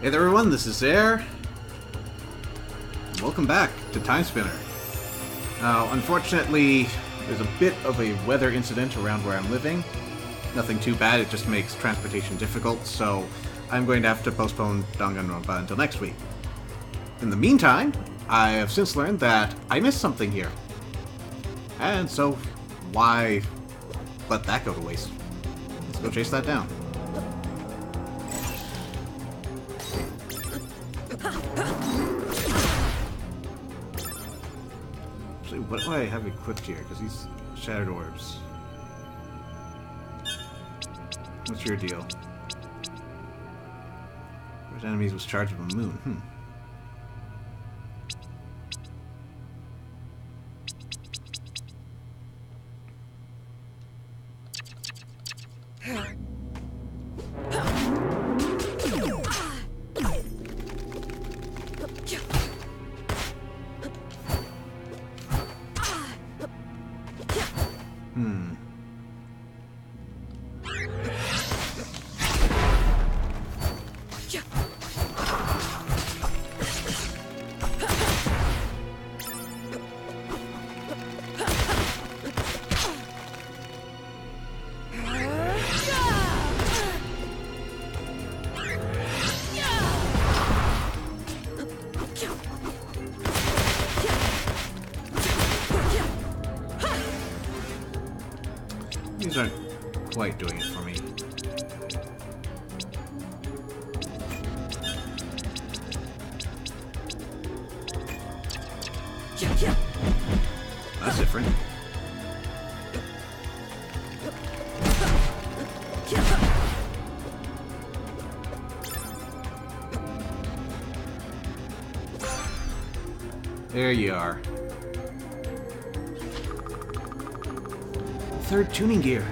Hey there everyone, this is Air. Welcome back to Timespinner. Now, unfortunately, there's a bit of a weather incident around where I'm living. Nothing too bad, it just makes transportation difficult, so I'm going to have to postpone Danganronpa until next week. In the meantime, I have since learned that I missed something here. And so, why let that go to waste? Let's go chase that down. Actually, what do I have equipped here? Because these shattered orbs. What's your deal? Which enemies was charged with a moon? These aren't quite doing it for me. That's different. There you are. Third tuning gear.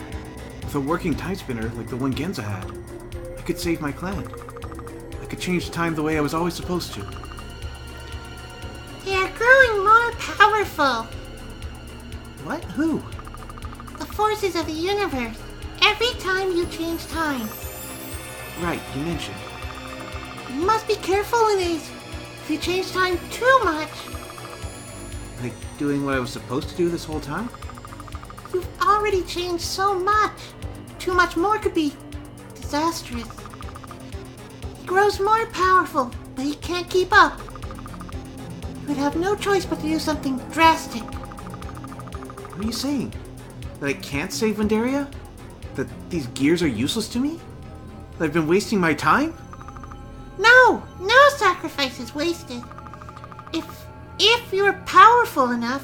With a working Timespinner like the one Genza had, I could save my clan. I could change time the way I was always supposed to. They are growing more powerful. What? Who? The forces of the universe. Every time you change time. Right, you mentioned. You must be careful, Inez. If you change time too much, Like doing what I was supposed to do this whole time? you've already changed so much. Too much more could be disastrous. He grows more powerful, but he can't keep up. You would have no choice but to do something drastic. What are you saying? That I can't save Windaria? That these gears are useless to me? That I've been wasting my time? No sacrifice is wasted. If you're powerful enough,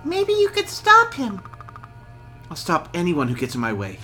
maybe you could stop him. I'll stop anyone who gets in my way.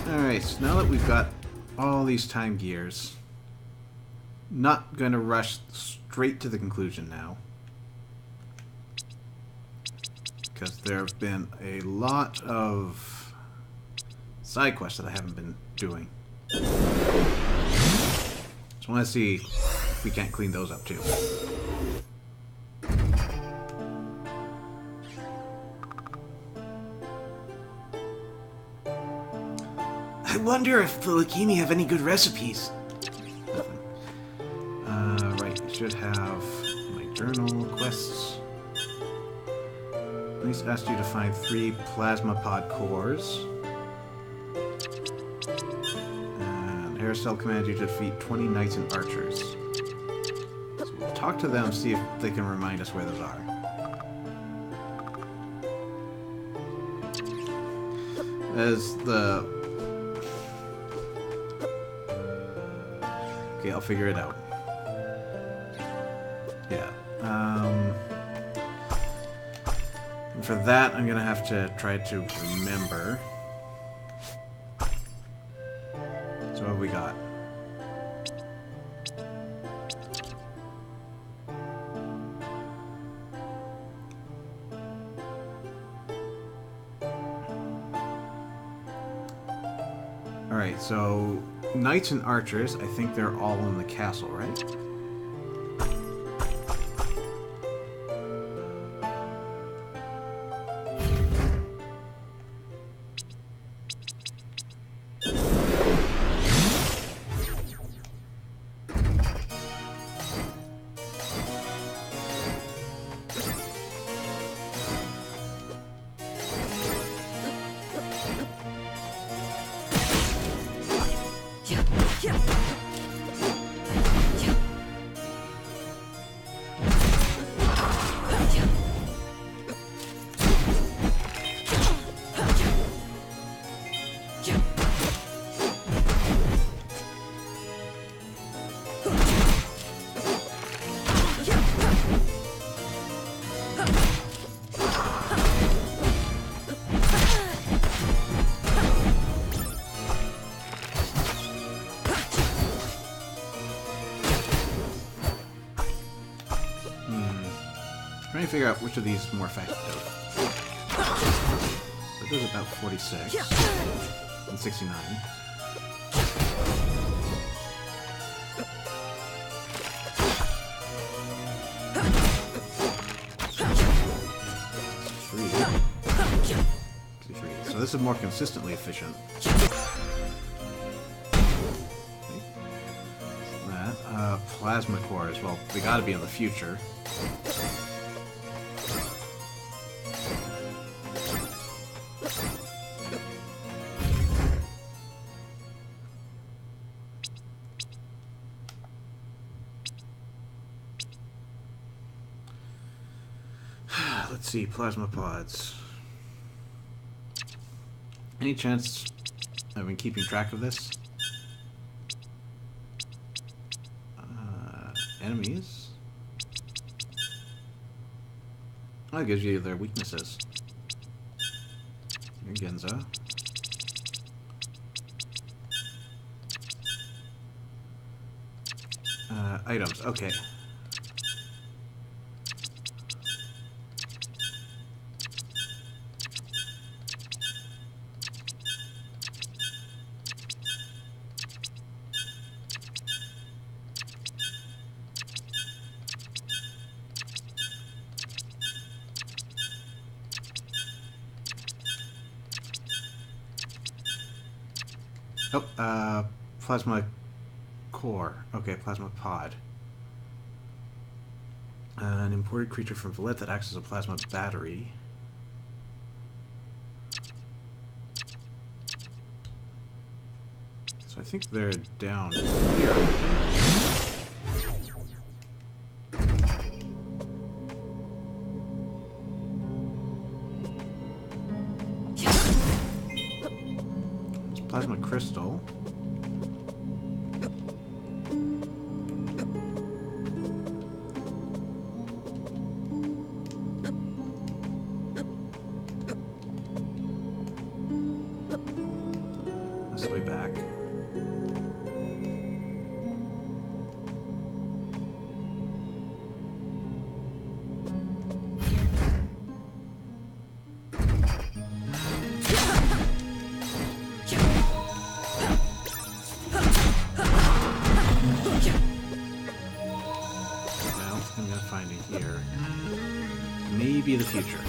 Alright, so now that we've got all these time gears, not gonna rush straight to the conclusion now. Because there have been a lot of side quests that I haven't been doing. Just want to see if we can't clean those up too. I wonder if the Lakini have any good recipes. Nothing. Right, should have my journal quests. Police asked you to find 3 plasma pod cores. And Haircell commanded you to defeat 20 knights and archers. So we'll talk to them, see if they can remind us where those are. As the... Okay, I'll figure it out. Yeah. And for that, I'm gonna have to try to remember. So what have we got? Alright, so knights and archers, I think they're all in the castle, right? Trying to figure out which of these is more effective. So it does about 46 and 69. So this is more consistently efficient. That plasma cores. Well, they got to be in the future. Let's see, plasma pods. Any chance I've been keeping track of this? Enemies? Oh, it gives you their weaknesses. Your Genza. Items, okay. Oh, plasma core. Okay, plasma pod. An imported creature from Valette that acts as a plasma battery. So I think they're down here. Plasma crystal. This way back. Maybe the future.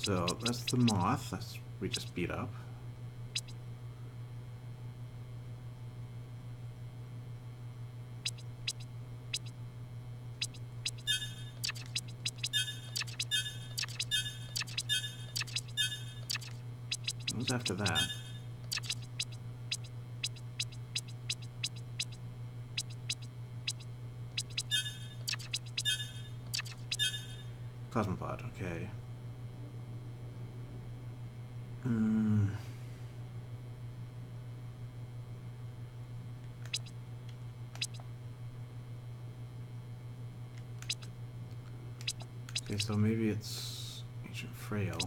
So that's the moth. That's we just beat up. What was after that? Cosmopod, okay. Okay, so maybe it's Ancient Frail.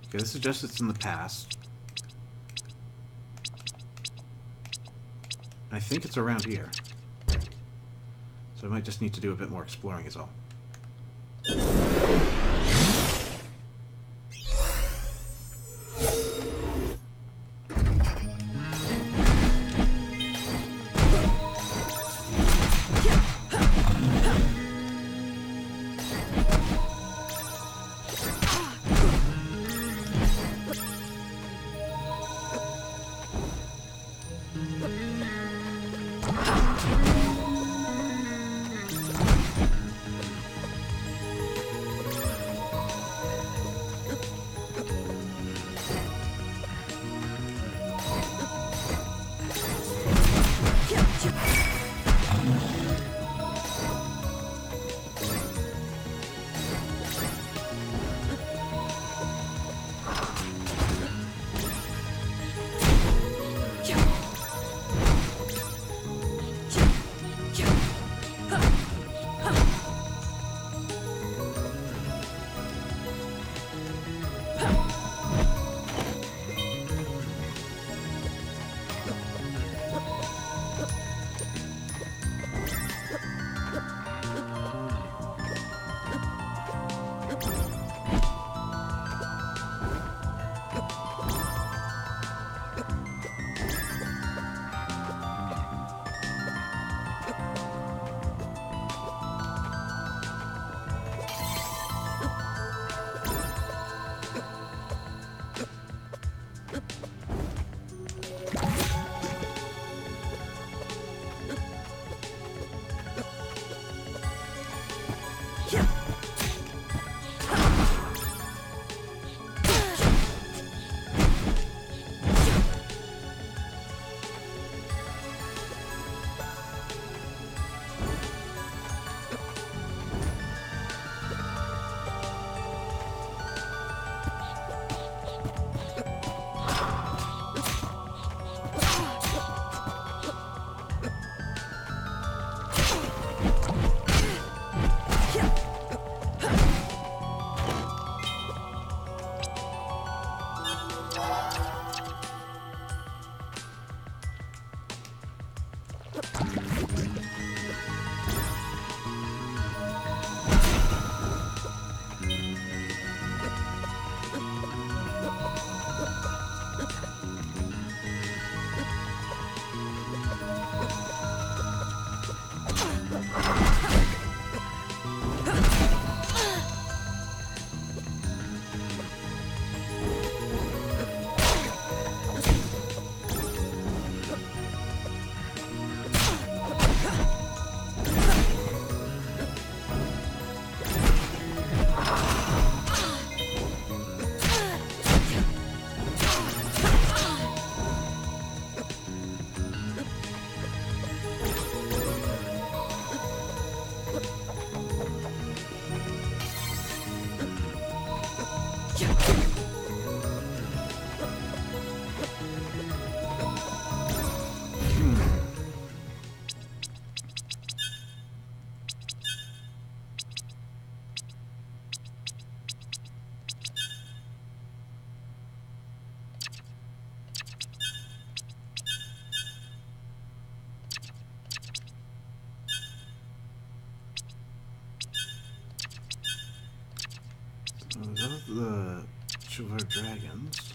Okay, this suggests it's in the past. I think it's around here. So I might just need to do a bit more exploring is all. other dragons.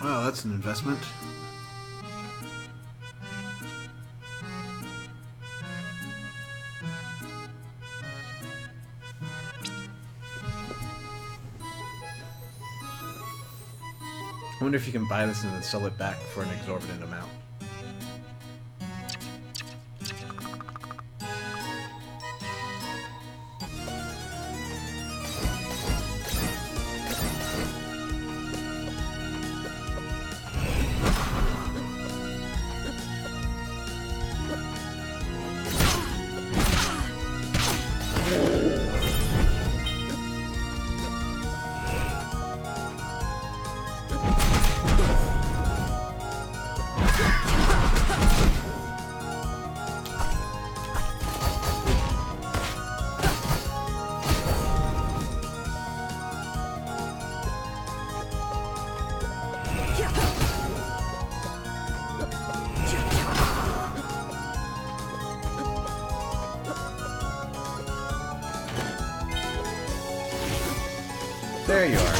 Well, that's an investment. I wonder if you can buy this and then sell it back for an exorbitant amount. There you are.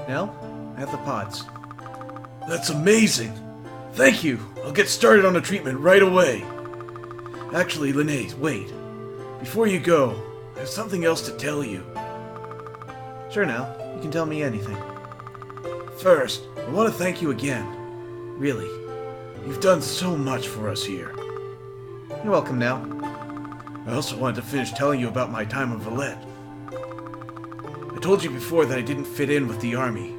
Nell, I have the pods. That's amazing! Thank you! I'll get started on the treatment right away. Actually, Linnaeus, wait. Before you go, I have something else to tell you. Sure, Nell. You can tell me anything. First, I want to thank you again. Really. You've done so much for us here. You're welcome, Nell. I also wanted to finish telling you about my time in Valette. I told you before that I didn't fit in with the army,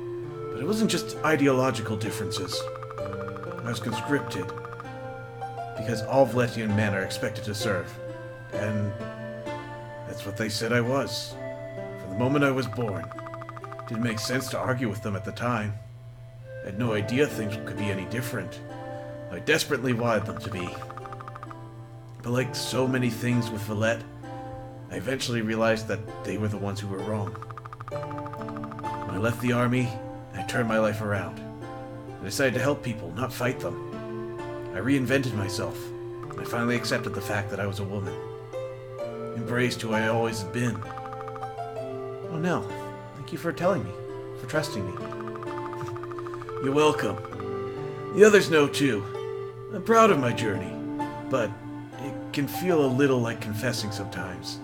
but it wasn't just ideological differences. I was conscripted, because all Valettian men are expected to serve, and that's what they said I was. From the moment I was born. It didn't make sense to argue with them at the time. I had no idea things could be any different. I desperately wanted them to be. But like so many things with Valette, I eventually realized that they were the ones who were wrong. When I left the army, I turned my life around. I decided to help people, not fight them. I reinvented myself, and I finally accepted the fact that I was a woman. Embraced who I always had been. Oh, Nell. Thank you for telling me. for trusting me. You're welcome. The others know too. I'm proud of my journey, but it can feel a little like confessing sometimes.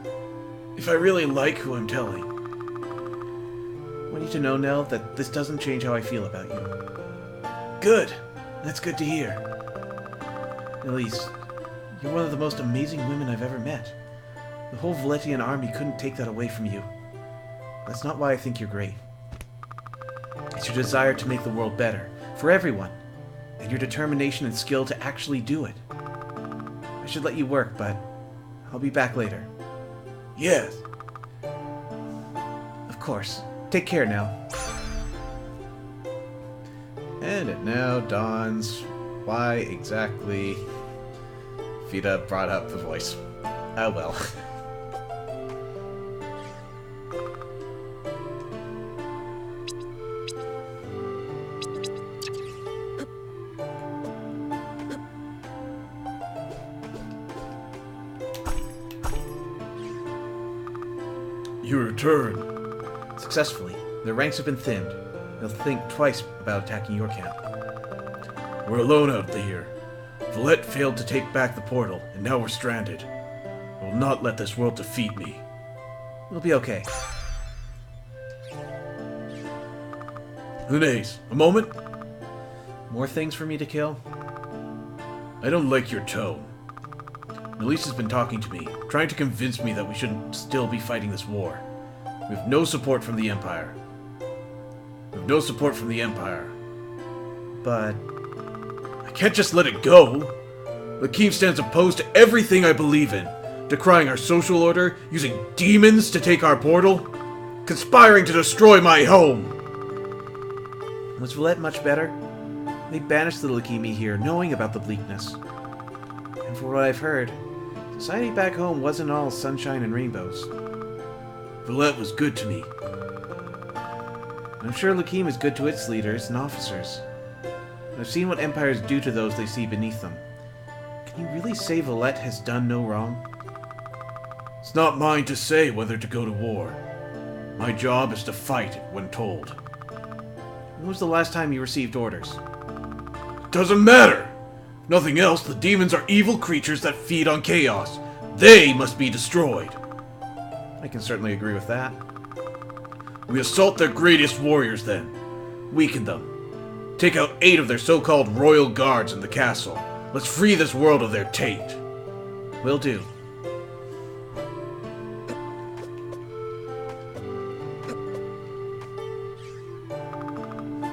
If I really like who I'm telling. I want you to know, Nell, that this doesn't change how I feel about you. Good. That's good to hear. Elise, you're one of the most amazing women I've ever met. The whole Valetian army couldn't take that away from you. That's not why I think you're great. It's your desire to make the world better, for everyone, and your determination and skill to actually do it. I should let you work, but I'll be back later. Yes. Of course. Take care now. And it now dawns why exactly Vida brought up the voice. Oh well. You return. Successfully. Their ranks have been thinned. They'll think twice about attacking your camp. We're alone out here. Valette failed to take back the portal, and now we're stranded. I will not let this world defeat me. We'll be okay. Linnaeus, a moment? More things for me to kill? I don't like your tone. Elise has been talking to me, trying to convince me that we shouldn't still be fighting this war. We have no support from the Empire. But I can't just let it go. Lakeem stands opposed to everything I believe in, decrying our social order, using demons to take our portal, conspiring to destroy my home. was Valette much better? They banished the Lakimi here, knowing about the bleakness. And for what I've heard, society back home wasn't all sunshine and rainbows. Valette was good to me. I'm sure Lakeem is good to its leaders and officers. I've seen what empires do to those they see beneath them. Can you really say Valette has done no wrong? It's not mine to say whether to go to war. My job is to fight when told. When was the last time you received orders? Doesn't matter! If nothing else, the demons are evil creatures that feed on chaos. They must be destroyed. I can certainly agree with that. We assault their greatest warriors then. Weaken them. Take out 8 of their so-called royal guards in the castle. Let's free this world of their taint. Will do.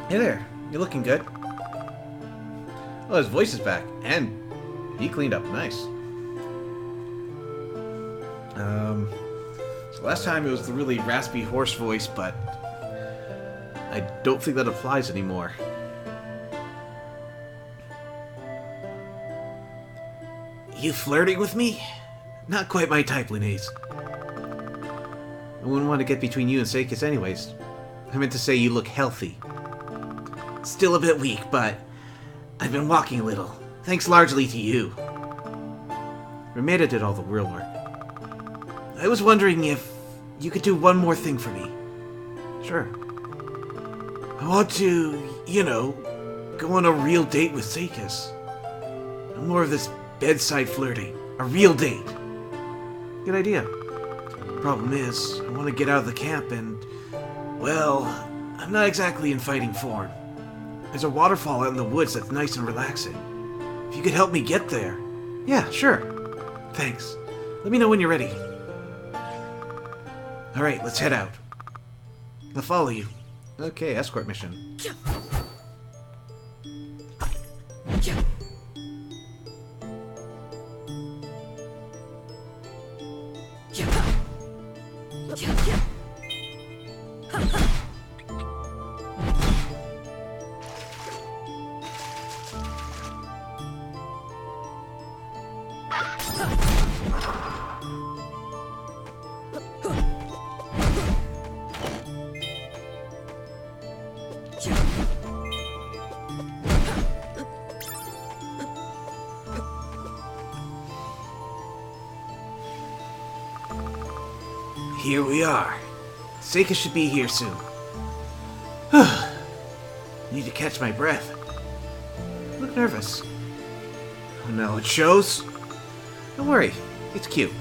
Hey there, you're looking good. Oh, his voice is back, and he cleaned up nice. So last time it was the really raspy horse voice, but I don't think that applies anymore. You flirting with me? Not quite my type, Linnaeus. I wouldn't want to get between you and Sakis anyways. I meant to say you look healthy. Still a bit weak, but I've been walking a little, thanks largely to you. Rameda did all the real work. I was wondering if you could do one more thing for me. Sure. I want to, go on a real date with Sakis. No more of this bedside flirting. A real date. Good idea. Problem is, I want to get out of the camp and, well, I'm not exactly in fighting form. There's a waterfall out in the woods that's nice and relaxing. If you could help me get there. Yeah, sure. Thanks. Let me know when you're ready. Alright, let's head out. I'll follow you. Okay, escort mission. Here we are. Seika should be here soon. Need to catch my breath. You look nervous. Oh no, it shows? Don't worry, it's cute.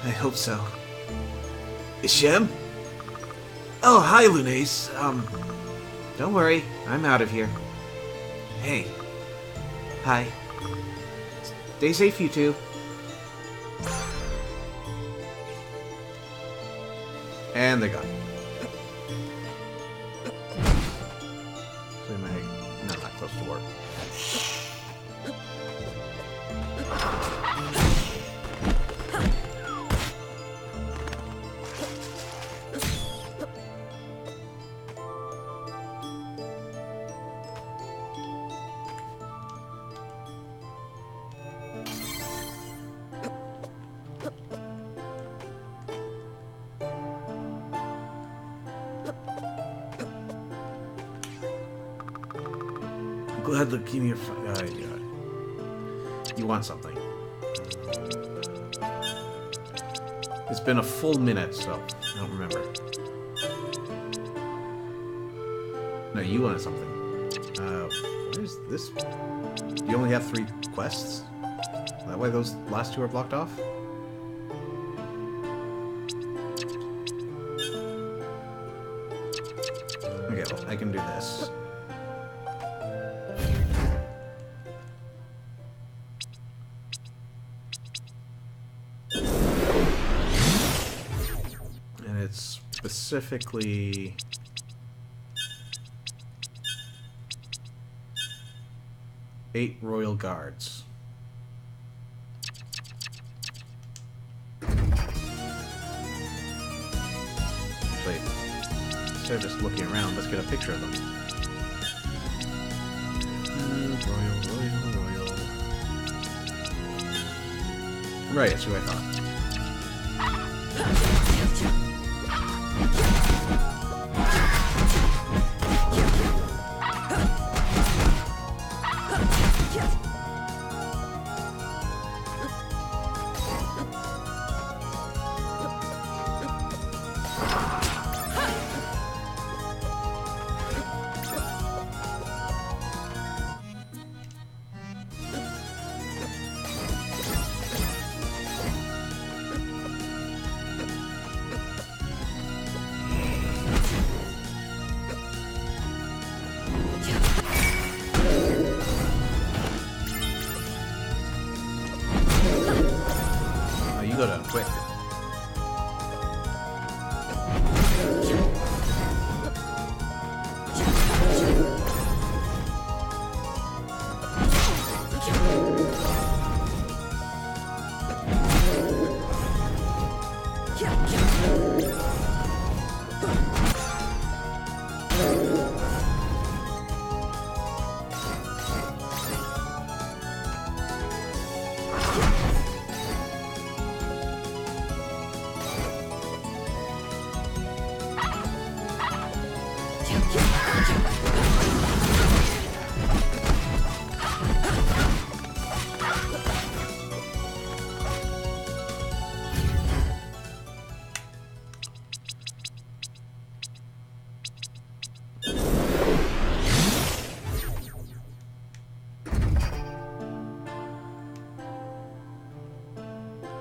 I hope so. Shem? Oh, hi, Lunace. Don't worry, I'm out of here. Hey. Hi. Stay safe, you two. And they're gone. So not that close to work. Glad leukemia. You want something. It's been a full minute, so I don't remember. No, you wanted something. What is this? You only have 3 quests? That why those last 2 are blocked off? Okay, well, I can do this. And it's specifically... Eight royal guards. Actually, instead of just looking around, let's get a picture of them. Royal. Right, that's who I thought. You go down quick.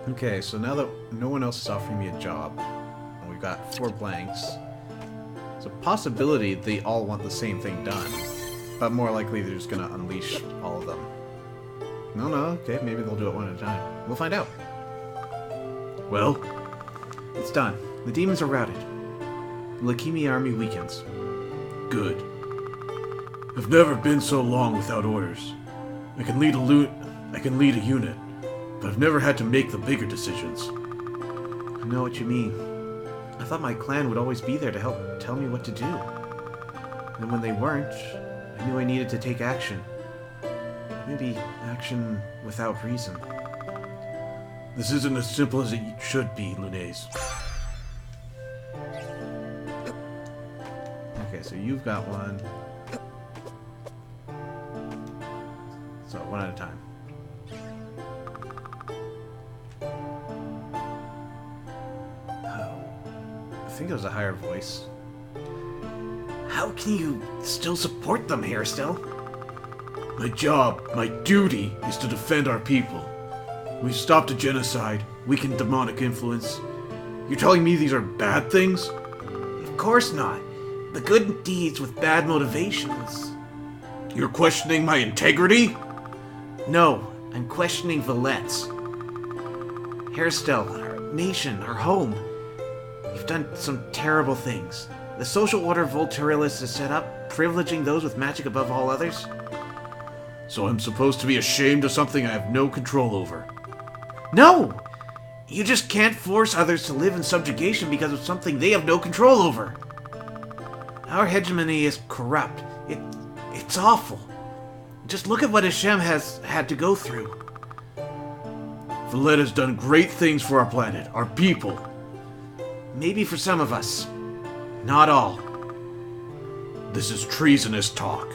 Okay, so now that no one else is offering me a job, and we've got 4 blanks, it's a possibility they all want the same thing done, but more likely they're just gonna unleash all of them. No, okay, maybe they'll do it one at a time. We'll find out. Well, It's done. The demons are routed. The Leukemia army weakens. good. I've never been so long without orders. I can lead a unit, but I've never had to make the bigger decisions. I know what you mean. I thought my clan would always be there to help tell me what to do. And when they weren't, I knew I needed to take action. Maybe action without reason. This isn't as simple as it should be, Lunace. Okay, so you've got one. So, one at a time. Oh, I think it was a higher voice. How How can you still support them, Hairstell? My job, my duty, is to defend our people. We've stopped a genocide, weakened demonic influence. You're telling me these are bad things? Of course not. The good deeds with bad motivations. You're questioning my integrity? No, I'm questioning Vallette's. Hairstell, our nation, our home. You've done some terrible things. The social order Volturilis is set up, privileging those with magic above all others. So I'm supposed to be ashamed of something I have no control over? No! You just can't force others to live in subjugation because of something they have no control over. Our hegemony is corrupt. It's awful. Just look at what Hashem has had to go through. Valette has done great things for our planet, our people. Maybe for some of us. Not all. This is treasonous talk.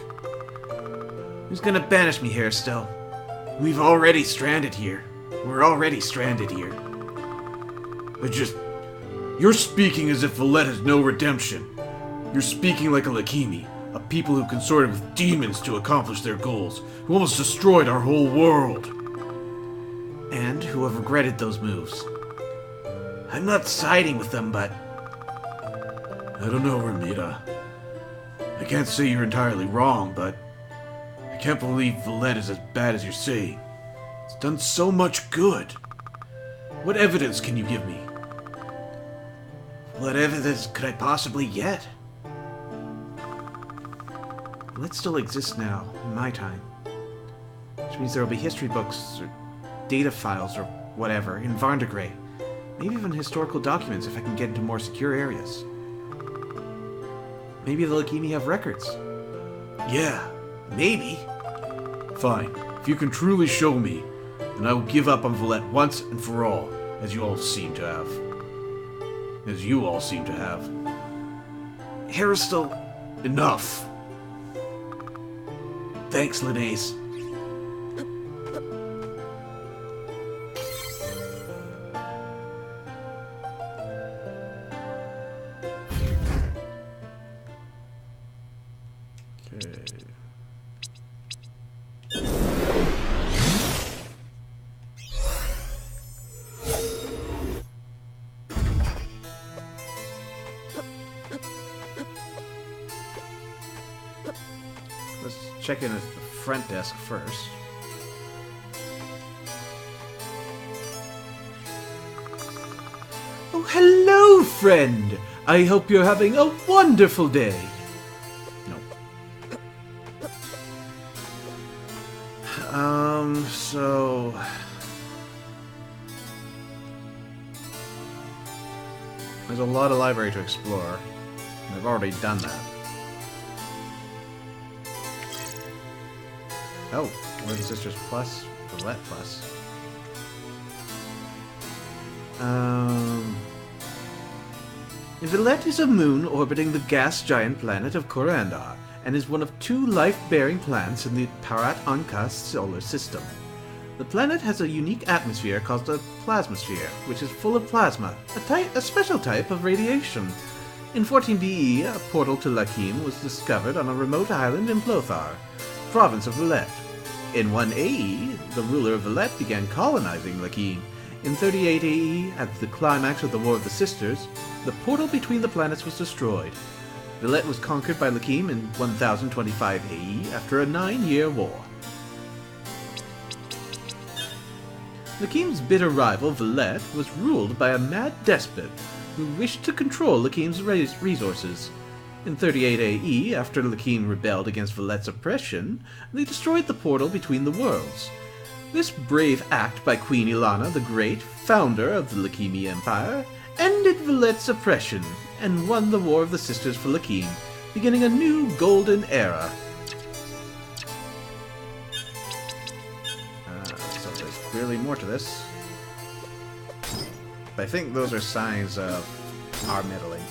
Who's gonna banish me, Hairstell? We've already stranded here. We're already stranded here. You're speaking as if Valette has no redemption. You're speaking like a Lakimi, a people who consorted with demons to accomplish their goals, who almost destroyed our whole world. And who have regretted those moves. I'm not siding with them, but... I don't know, Ramita. I can't say you're entirely wrong, but I can't believe Valette is as bad as you're saying. It's done so much good. What evidence can you give me? What evidence could I possibly get? Valette still exists now, in my time. Which means there will be history books, or data files, or whatever, in Varndegrey. Maybe even historical documents if I can get into more secure areas. Maybe the Lakimi have records. Yeah, maybe. Fine. If you can truly show me, then I will give up on Valette once and for all, as you all seem to have. Hairstell, Enough. thanks, Linnaeus. Let's check in at the front desk first. Oh, hello, friend. I hope you're having a wonderful day. Nope. So... there's a lot of library to explore. I've already done that. Oh, Word Sisters Plus, Valette Plus. Valette is a moon orbiting the gas giant planet of Korandar, and is one of 2 life-bearing planets in the Parat Anka solar system. The planet has a unique atmosphere called a plasmosphere, which is full of plasma, a special type of radiation. In 14 BE, a portal to Lakim was discovered on a remote island in Plothar, province of Valette. In 1 AE, the ruler of Valette began colonizing Lakim. In 38 AE, at the climax of the War of the Sisters, the portal between the planets was destroyed. Valette was conquered by Lakim in 1025 AE after a 9-year war. Lakim's bitter rival, Valette, was ruled by a mad despot who wished to control Lakim's resources. In 38 AE, after Lakim rebelled against Valette's oppression, they destroyed the portal between the worlds. This brave act by Queen Ilana the Great, founder of the Lakimi Empire, ended Valette's oppression and won the War of the Sisters for Lakim, beginning a new golden era. So there's clearly more to this. But I think those are signs of our meddling.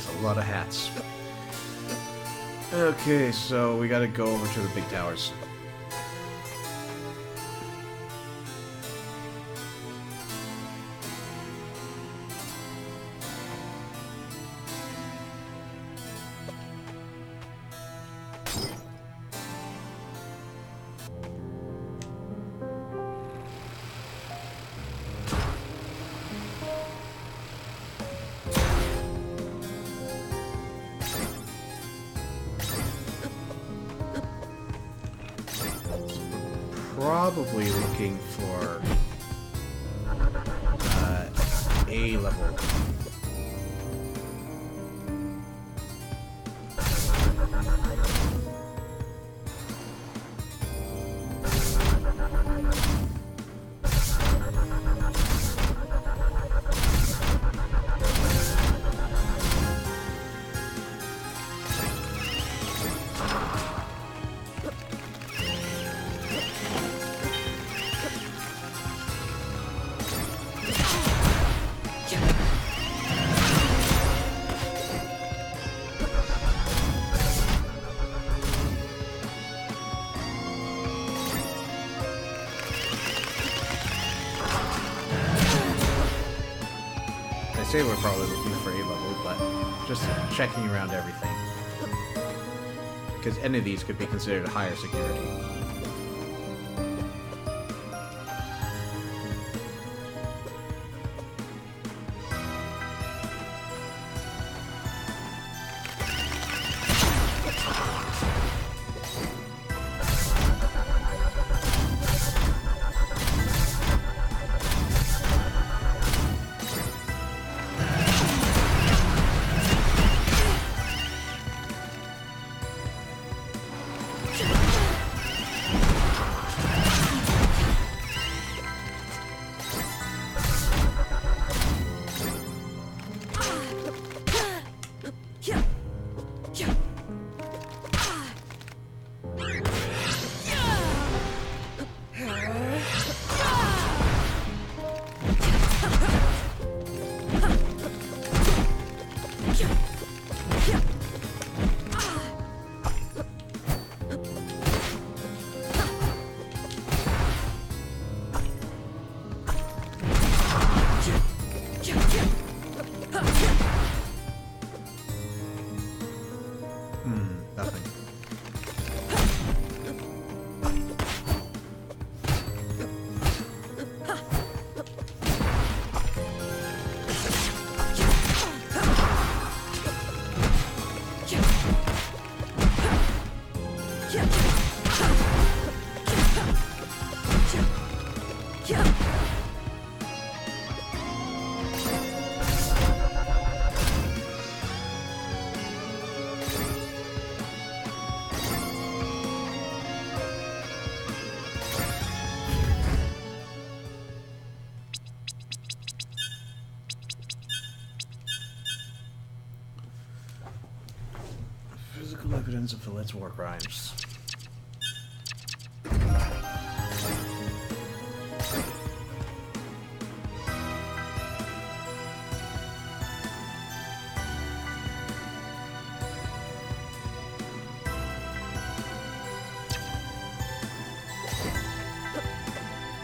That's a lot of hats. Okay, so we gotta go over to the big towers. Probably looking for A level. I say we're probably looking for A level, but just checking around everything. Because any of these could be considered higher security. Nothing. Physical evidence of Villette's war crimes.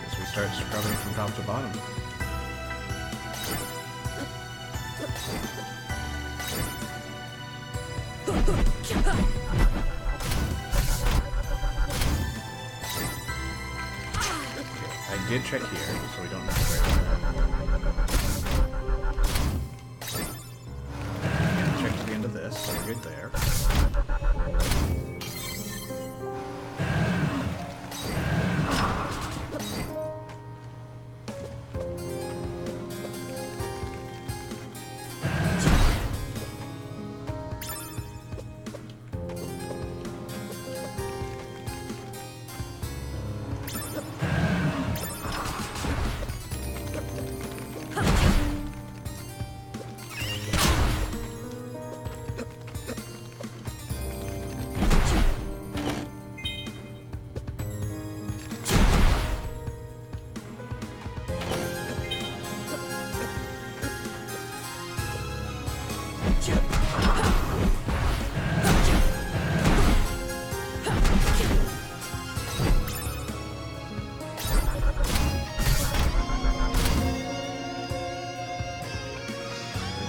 Guess we start scrubbing from top to bottom. I did check here, so we don't know where. Check to the end of this, so we're good there.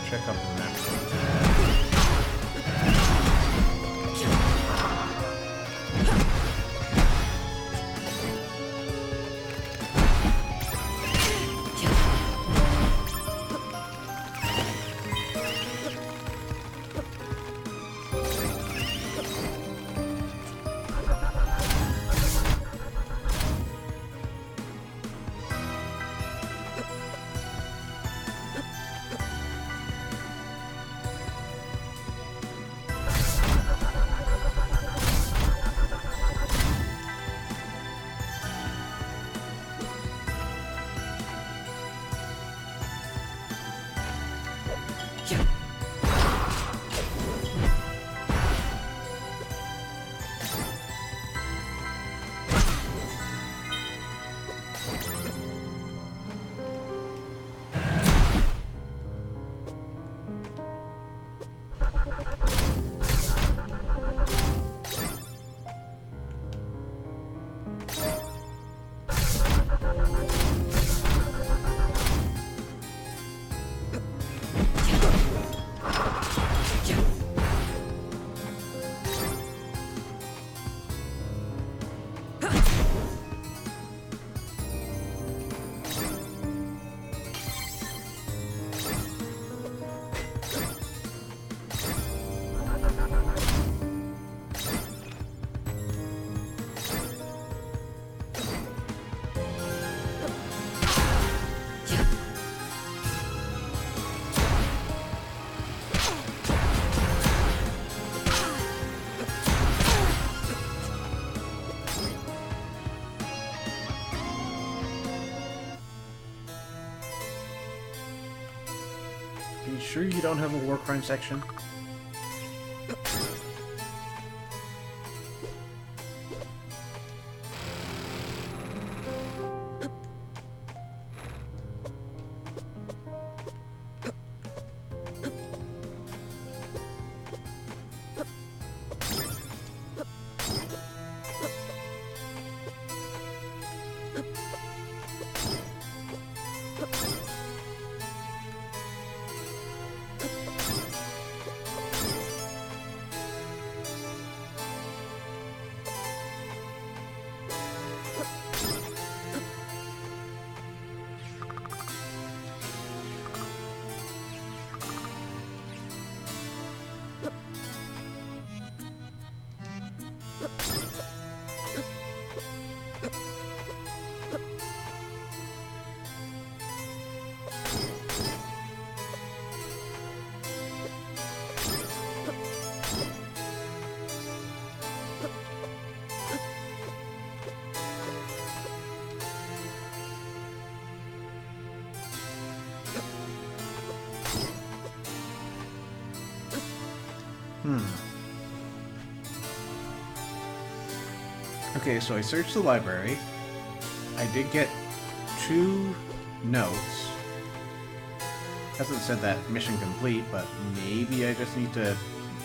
check up the map. Are you sure you don't have a war crime section? Okay, so I searched the library. I did get 2 notes. Hasn't said that mission complete, but maybe I just need to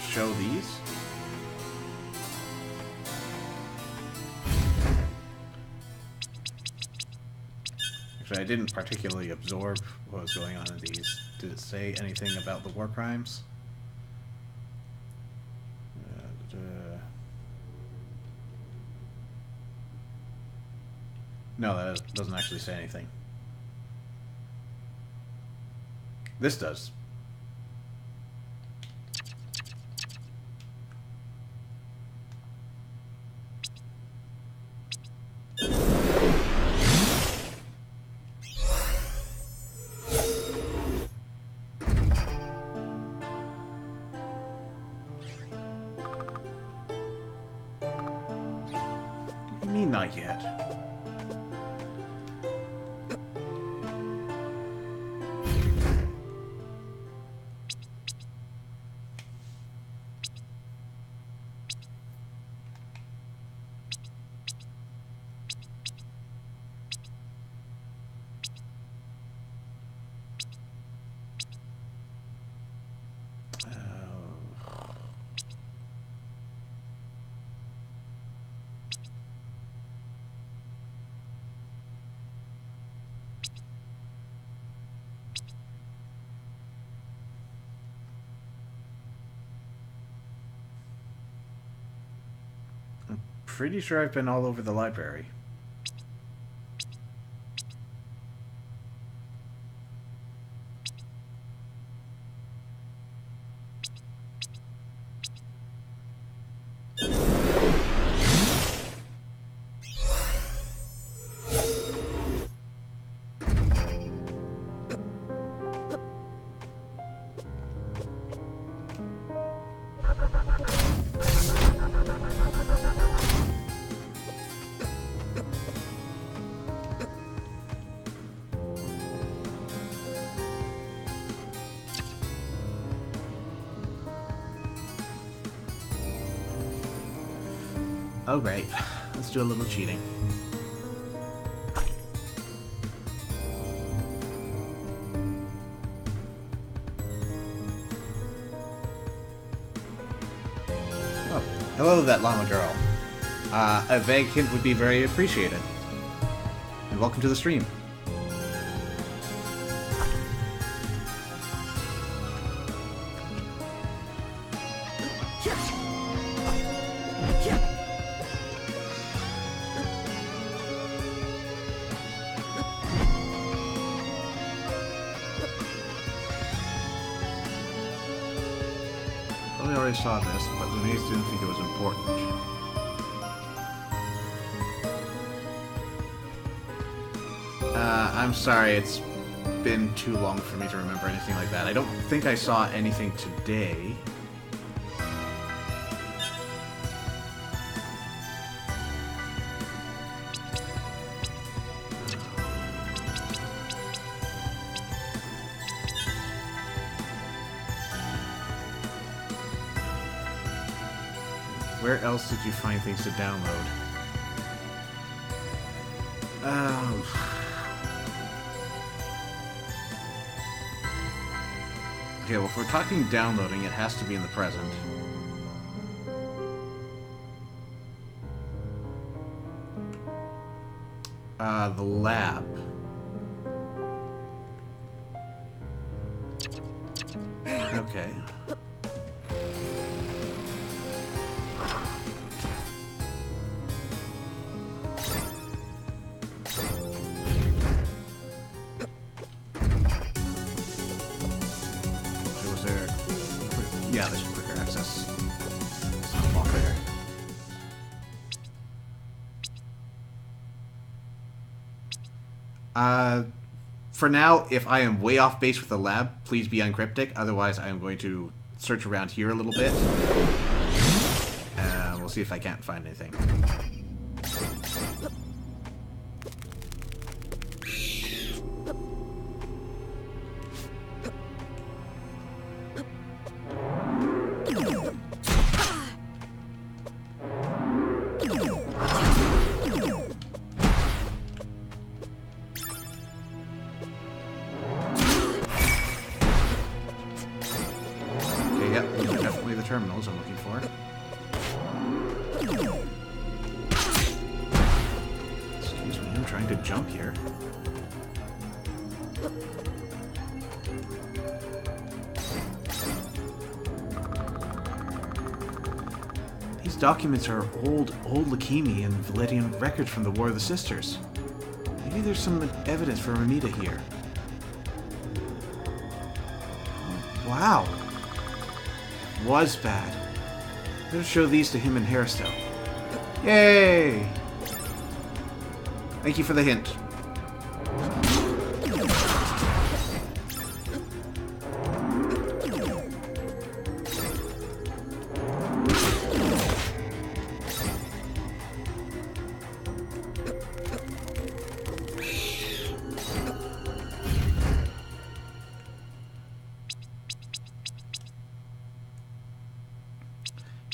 show these. Actually, I didn't particularly absorb what was going on in these. Did it say anything about the war crimes? No, that doesn't actually say anything. This does. What do you mean, not yet? pretty sure I've been all over the library. Oh, great. Let's do a little cheating. Oh, hello, that llama girl. A vague hint would be very appreciated. And welcome to the stream. Probably already saw this, but the maze didn't think it was important. I'm sorry, it's been too long for me to remember anything like that. I don't think I saw anything today. Where else did you find things to download? Okay, well, if we're talking downloading, it has to be in the present. The lab. Okay. Yeah, there's quicker access. It's not walk there. For now, if I am way off base with the lab, please be uncryptic. Otherwise, I am going to search around here a little bit. We'll see if I can't find anything. Terminals I'm looking for. Excuse me, I'm trying to jump here. These documents are old leukemia and Valedian records from the War of the Sisters. Maybe there's some evidence for Ramita here. Wow. Was bad. Better show these to him and Haristo. Yay! Thank you for the hint.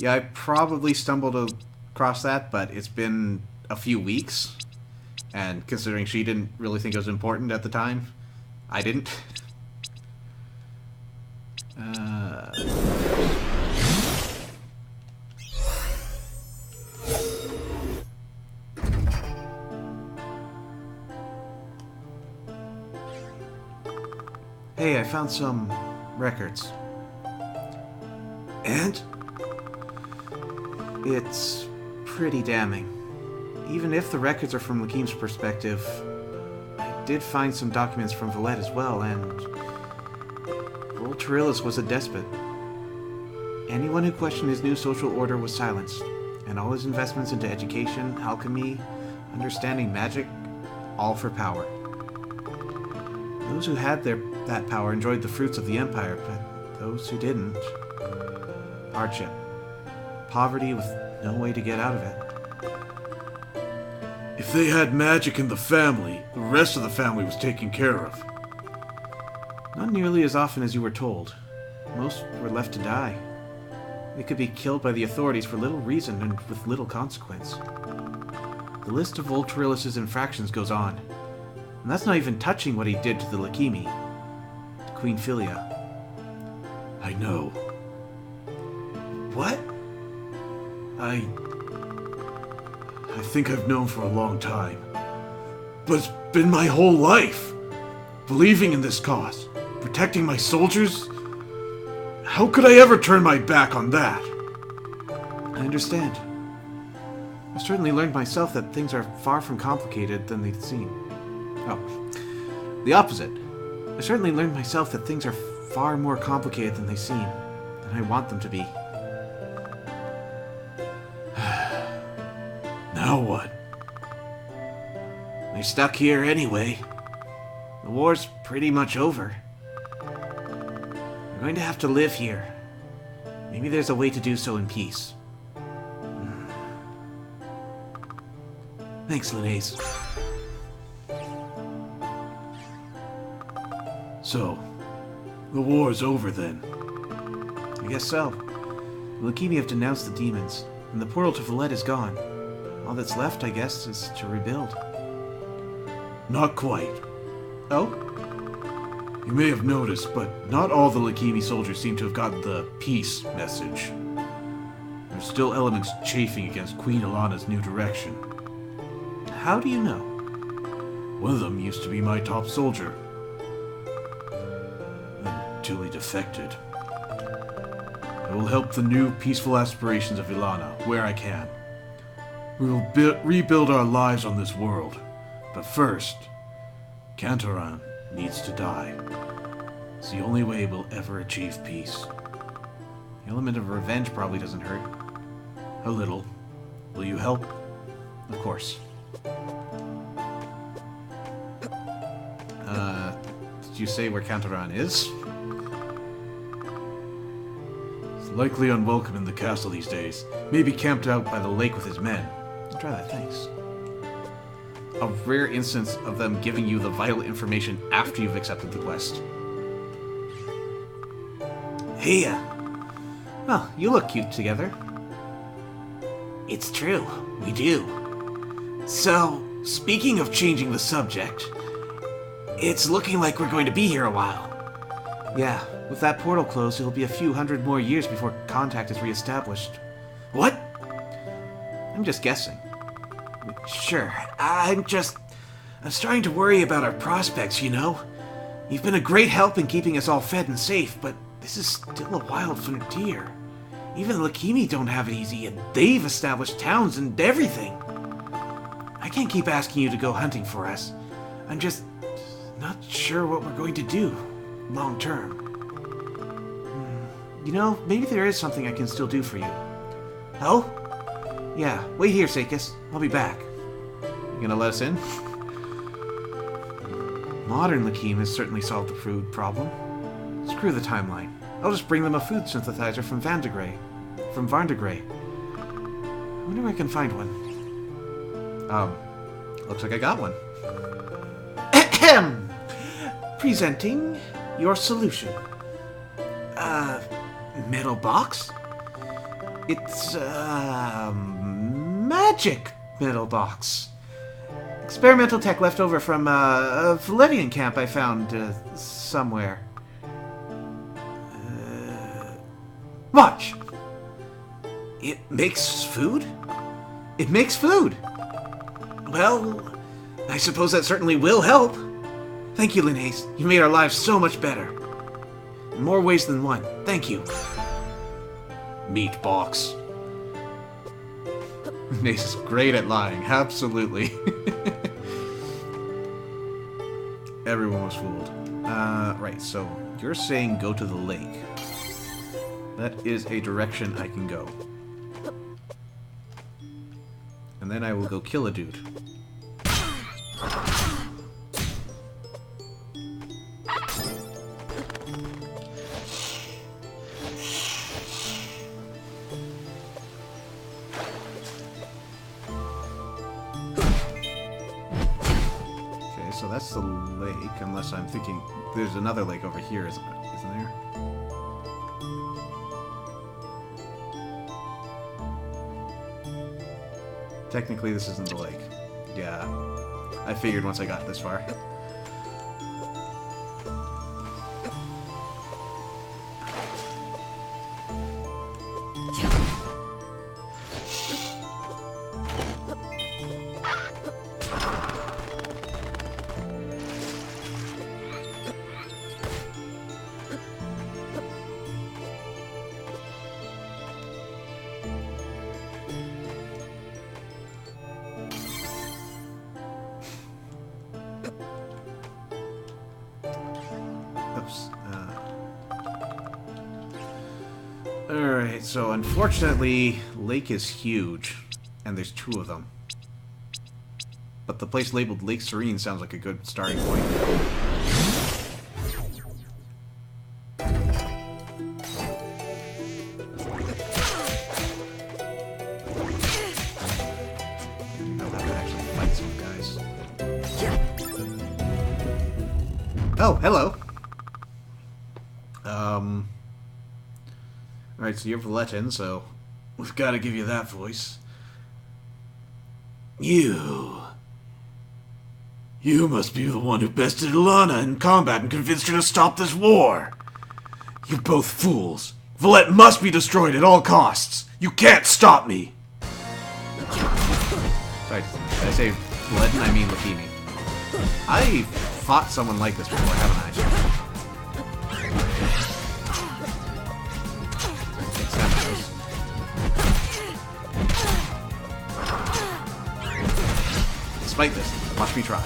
Yeah, I probably stumbled across that, but it's been a few weeks. And considering she didn't really think it was important at the time, I didn't. Hey, I found some records. And? It's pretty damning. Even if the records are from Lakim's perspective, I did find some documents from Valette as well, and Volturilis was a despot. Anyone who questioned his new social order was silenced, and all his investments into education, alchemy, understanding magic, all for power. Those who had that power enjoyed the fruits of the Empire, but those who didn't... hardship. Poverty with no way to get out of it. If they had magic in the family, the rest of the family was taken care of. Not nearly as often as you were told. Most were left to die. They could be killed by the authorities for little reason and with little consequence. The list of Volturilis' infractions goes on. And that's not even touching what he did to the Lakimi, to Queen Philia. I know. What? I think I've known for a long time. But it's been my whole life. Believing in this cause. Protecting my soldiers. How could I ever turn my back on that? I understand. I've certainly learned myself that things are far from complicated than they seem. Oh, the opposite. I certainly learned myself that things are far more complicated than they seem, and I want them to be. Now what? We're stuck here anyway. The war's pretty much over. We're going to have to live here. Maybe there's a way to do so in peace. Thanks, Linnaeus. So, the war's over then? I guess so. The Lakimi have denounced the demons, and the portal to Valette is gone. All that's left, I guess, is to rebuild. Not quite. Oh? You may have noticed, but not all the Lakimi soldiers seem to have gotten the peace message. There's still elements chafing against Queen Alana's new direction. How do you know? One of them used to be my top soldier. Until he defected. I will help the new peaceful aspirations of Ilana, where I can. We will rebuild our lives on this world. But first, Kantaran needs to die. It's the only way we'll ever achieve peace. The element of revenge probably doesn't hurt. A little. Will you help? Of course. Did you say where Kantaran is? He's likely unwelcome in the castle these days. Maybe camped out by the lake with his men. I'll try that, thanks. A rare instance of them giving you the vital information after you've accepted the quest. Hey, well, you look cute together. It's true, we do. So, speaking of changing the subject, it's looking like we're going to be here a while. Yeah, with that portal closed, it'll be a few hundred more years before contact is reestablished. What? I'm just guessing. Sure, I'm starting to worry about our prospects, you know? You've been a great help in keeping us all fed and safe, but this is still a wild frontier. Even the Lakimi don't have it easy, and they've established towns and everything. I can't keep asking you to go hunting for us. I'm just not sure what we're going to do long term. You know, maybe there is something I can still do for you. Oh? Yeah, wait here, Sakis. I'll be back. You gonna let us in? Modern Lakim has certainly solved the food problem. Screw the timeline. I'll just bring them a food synthesizer from Vandegray. I wonder where I can find one. Looks like I got one. Ahem! Presenting your solution. Metal box? It's, magic metal box. Experimental tech left over from, a Valetian camp I found, somewhere. Watch! It makes food? It makes food! Well, I suppose that certainly will help. Thank you, Linnaeus. You made our lives so much better. In more ways than one. Thank you. Meat box. Nace is great at lying, absolutely. Everyone was fooled. Right, so you're saying go to the lake. That is a direction I can go. And then I will go kill a dude. So that's the lake, unless I'm thinking there's another lake over here, isn't there? Technically, this isn't the lake. Yeah, I figured once I got this far. Oops. Alright, so unfortunately, lake is huge, and there's 2 of them. But the place labeled Lake Serene sounds like a good starting point. Oh, hello. Alright, so you're Valetan, so we've got to give you that voice. You must be the one who bested Ilana in combat and convinced her to stop this war. You're both fools. Valette must be destroyed at all costs. You can't stop me. Sorry, did I say Valetan? I mean Lakimi. I fought someone like this before, haven't I? Despite this, watch me try.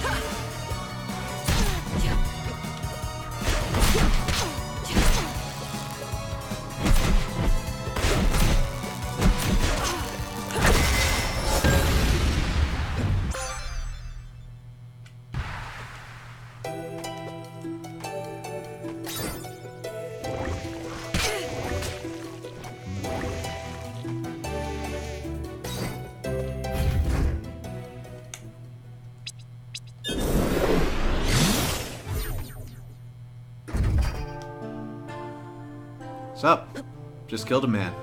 What's up? Just killed a man.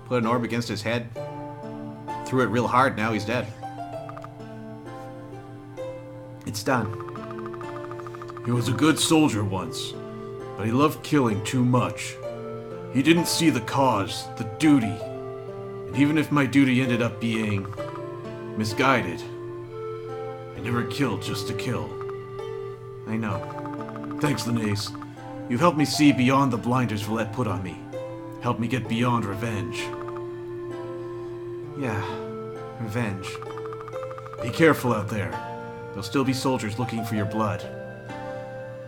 Put an orb against his head. Threw it real hard, now he's dead. It's done. He was a good soldier once, but he loved killing too much. He didn't see the cause, the duty. And even if my duty ended up being misguided, I never killed just to kill. I know. Thanks, Linnaeus. You've helped me see beyond the blinders Valette put on me. Helped me get beyond revenge. Yeah, revenge. Be careful out there. There'll still be soldiers looking for your blood.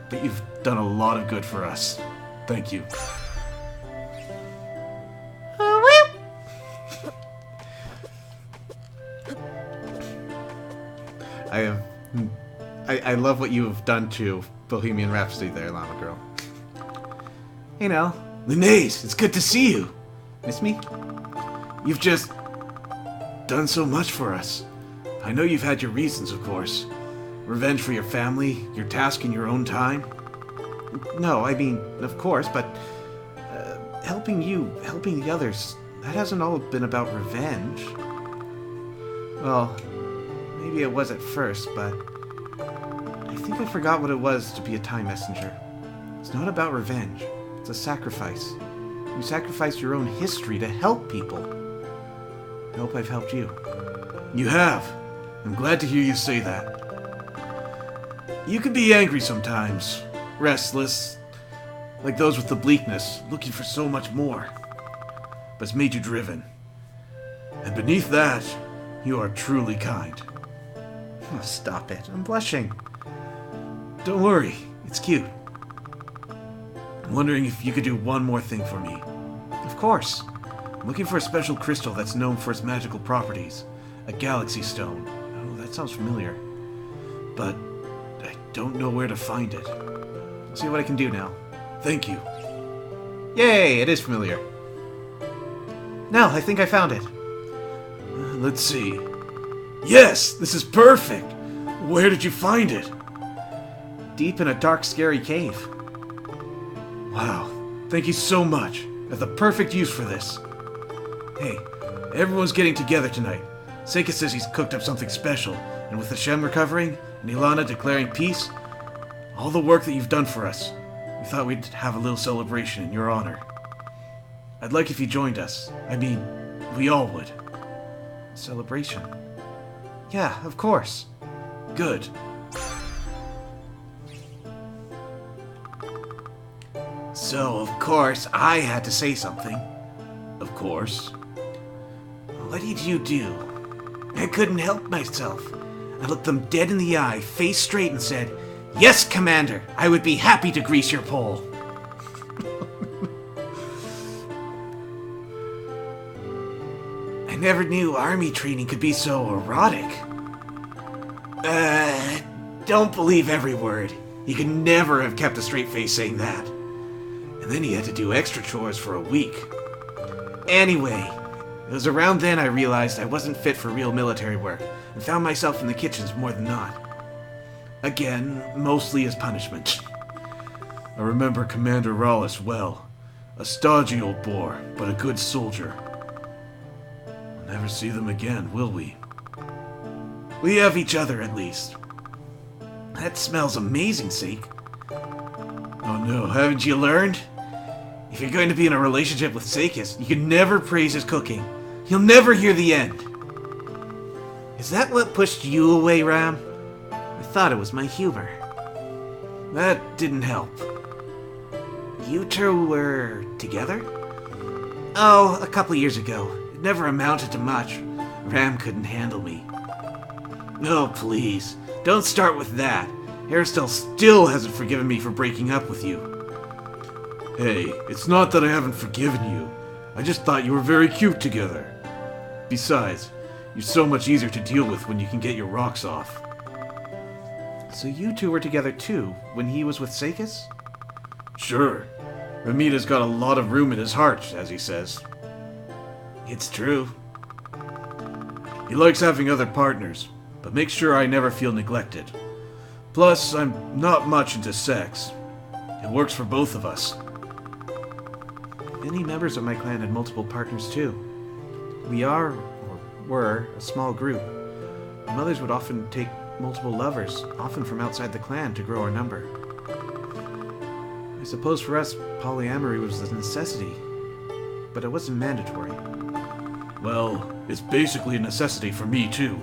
But you've done a lot of good for us. Thank you. I love what you have done to Bohemian Rhapsody there, Llama Girl. Hey now. Linnaeus, it's good to see you. Miss me? You've just done so much for us. I know you've had your reasons, of course. Revenge for your family, your task in your own time. No, I mean, of course, but helping you, helping the others, that hasn't all been about revenge. Well, maybe it was at first, but I think I forgot what it was to be a time messenger. It's not about revenge. It's a sacrifice. You sacrifice your own history to help people. I hope I've helped you. You have. I'm glad to hear you say that. You can be angry sometimes, restless, like those with the bleakness, looking for so much more. But it's made you driven. And beneath that, You are truly kind. Oh, stop it. I'm blushing. Don't worry, it's cute. I'm wondering if you could do one more thing for me. Of course. I'm looking for a special crystal that's known for its magical properties. A galaxy stone. Oh, that sounds familiar. But I don't know where to find it. I'll see what I can do now. Thank you. Yay, it is familiar. Now, I think I found it. Let's see. Yes, this is perfect. Where did you find it? Deep in a dark, scary cave. Wow, thank you so much. I have the perfect use for this. Hey, everyone's getting together tonight. Seika says he's cooked up something special, and with Hashem recovering, and Ilana declaring peace, all the work that you've done for us, we thought we'd have a little celebration in your honor. I'd like if you joined us. I mean, we all would. Celebration. Yeah, of course. Good. So, of course, I had to say something. Of course. What did you do? I couldn't help myself. I looked them dead in the eye, face straight, and said, "Yes, Commander, I would be happy to grease your pole." I never knew army training could be so erotic. Don't believe every word. He could never have kept a straight face saying that. And then he had to do extra chores for a week. Anyway, it was around then I realized I wasn't fit for real military work, and found myself in the kitchens more than not. Again, mostly as punishment. I remember Commander Rawlis well. A stodgy old boar, but a good soldier. We'll never see them again, will we? We have each other, at least. That smells amazing, Seek. Oh no, haven't you learned? If you're going to be in a relationship with Sakis, you can never praise his cooking. You'll never hear the end. Is that what pushed you away, Ram? I thought it was my humor. That didn't help. You two were together? Oh, a couple years ago. It never amounted to much. Ram couldn't handle me. Oh, please. Don't start with that. Hairstyle still hasn't forgiven me for breaking up with you. Hey, it's not that I haven't forgiven you. I just thought you were very cute together. Besides, you're so much easier to deal with when you can get your rocks off. So you two were together too, when he was with Sakis? Sure. Ramita's got a lot of room in his heart, as he says. It's true. He likes having other partners, but makes sure I never feel neglected. Plus, I'm not much into sex. It works for both of us. Many members of my clan had multiple partners too. We are, or were, a small group. Mothers would often take multiple lovers, often from outside the clan, to grow our number. I suppose for us, polyamory was a necessity, but it wasn't mandatory. Well, it's basically a necessity for me too.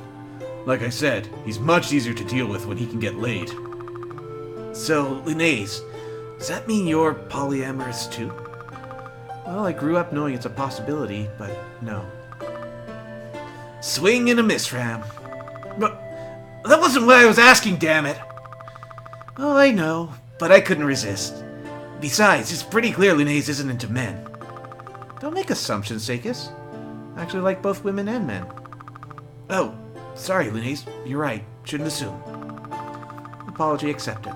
Like I said, he's much easier to deal with when he can get laid. So, Linnaeus, does that mean you're polyamorous too? Well, I grew up knowing it's a possibility, but no. Swing and a miss, Ram. But that wasn't what I was asking, damn it. Oh, I know, but I couldn't resist. Besides, it's pretty clear Linnaeus isn't into men. Don't make assumptions, Sakis. I actually like both women and men. Oh, sorry, Linnaeus. You're right. Shouldn't assume. Apology accepted.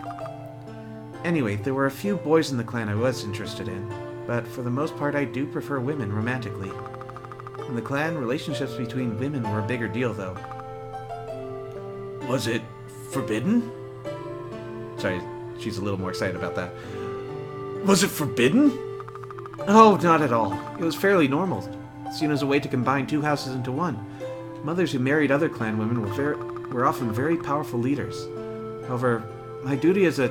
Anyway, there were a few boys in the clan I was interested in, but for the most part I do prefer women romantically. In the clan, relationships between women were a bigger deal, though. Was it forbidden? Sorry, she's a little more excited about that. Was it forbidden? Oh, not at all. It was fairly normal, seen as a way to combine two houses into one. Mothers who married other clan women were often very powerful leaders. However, my duty as a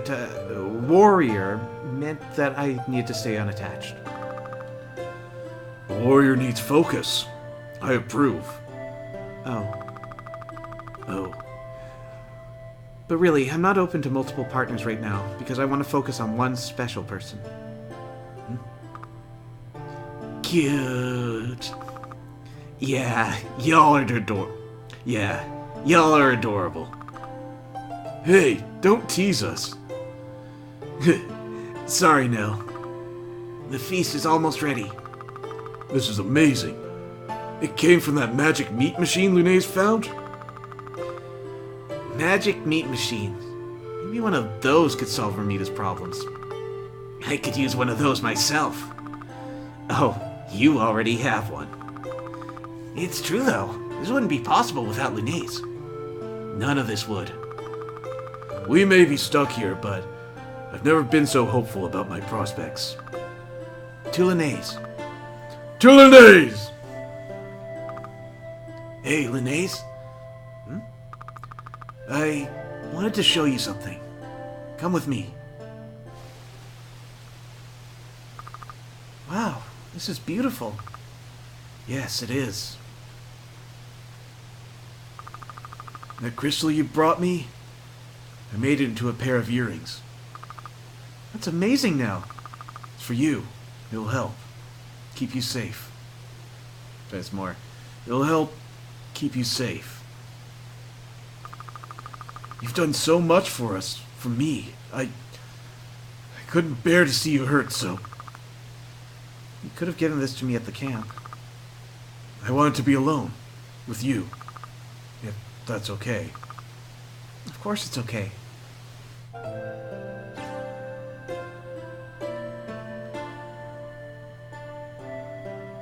warrior meant that I needed to stay unattached. A warrior needs focus. I approve. Oh. But really, I'm not open to multiple partners right now, because I want to focus on one special person. Cute. Yeah, y'all are Yeah, y'all are adorable. Hey, don't tease us. Sorry, Nell. The feast is almost ready. This is amazing. It came from that magic meat machine Lunay's found? Magic meat machine. Maybe one of those could solve Ramita's problems. I could use one of those myself. Oh, you already have one. It's true, though. This wouldn't be possible without Lunay's. None of this would. We may be stuck here, but I've never been so hopeful about my prospects. To Lunay's. To Lunay's! Hey, Lunay's? I wanted to show you something. Come with me. Wow, this is beautiful. Yes, it is. That crystal you brought me, I made it into a pair of earrings. That's amazing now. It's for you. It'll help. Keep you safe. There's more. It'll help keep you safe. You've done so much for us, for me. I couldn't bear to see you hurt, so You could have given this to me at the camp. I wanted to be alone, with you. If that's okay. Of course it's okay.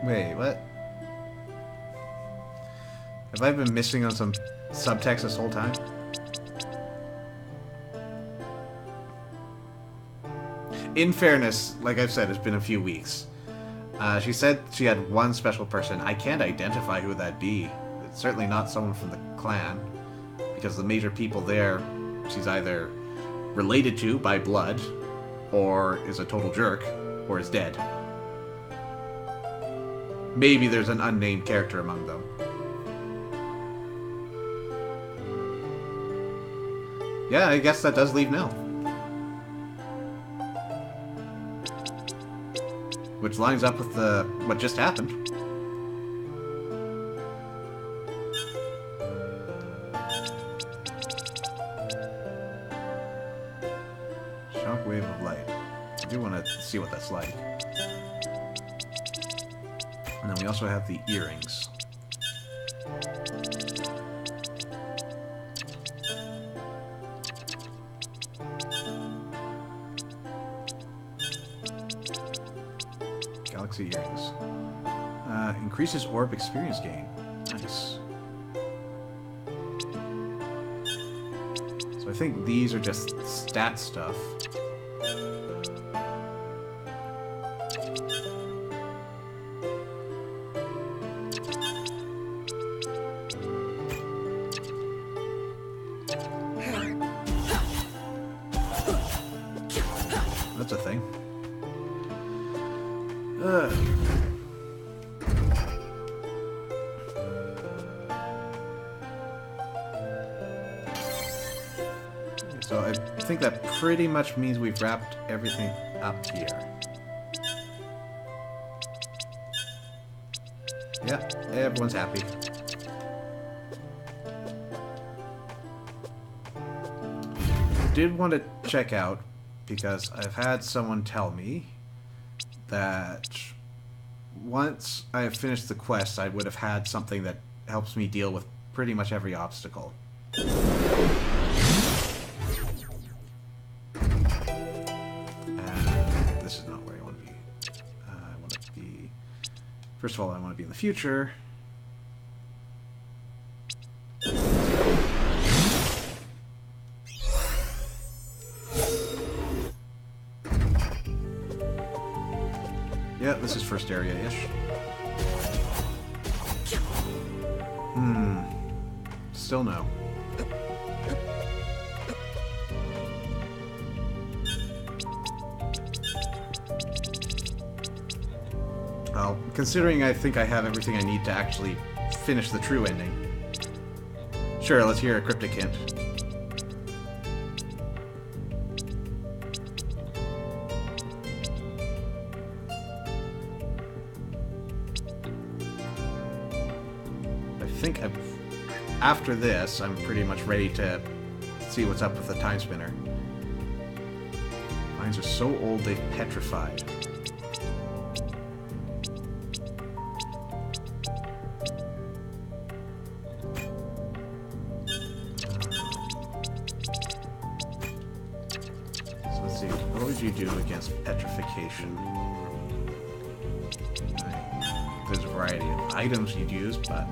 Wait, what? Have I been missing on some subtext this whole time? In fairness, like I've said, it's been a few weeks. She said she had one special person. I can't identify who that'd be. It's certainly not someone from the clan, because the major people there, she's either related to by blood, or is a total jerk, or is dead. Maybe there's an unnamed character among them. Yeah, I guess that does leave Nell. Which lines up with what just happened. Shockwave of light. I do want to see what that's like. And then we also have the earrings. Galaxy earrings. Increases orb experience gain. Nice. So I think these are just stat stuff. That's a thing. So I think that pretty much means we've wrapped everything up here. Yeah, everyone's happy. Did want to check out, because I've had someone tell me that once I have finished the quest, I would have had something that helps me deal with pretty much every obstacle. This is not where I want to be. I want to be... First of all, I want to be in the future. Yeah, this is first area-ish. Still no. Well, considering I think I have everything I need to actually finish the true ending. Sure, let's hear a cryptic hint. I think I've after this, I'm pretty much ready to see what's up with the Timespinner. Mines are so old they've petrified. So let's see, what would you do against petrification? There's a variety of items you'd use, but I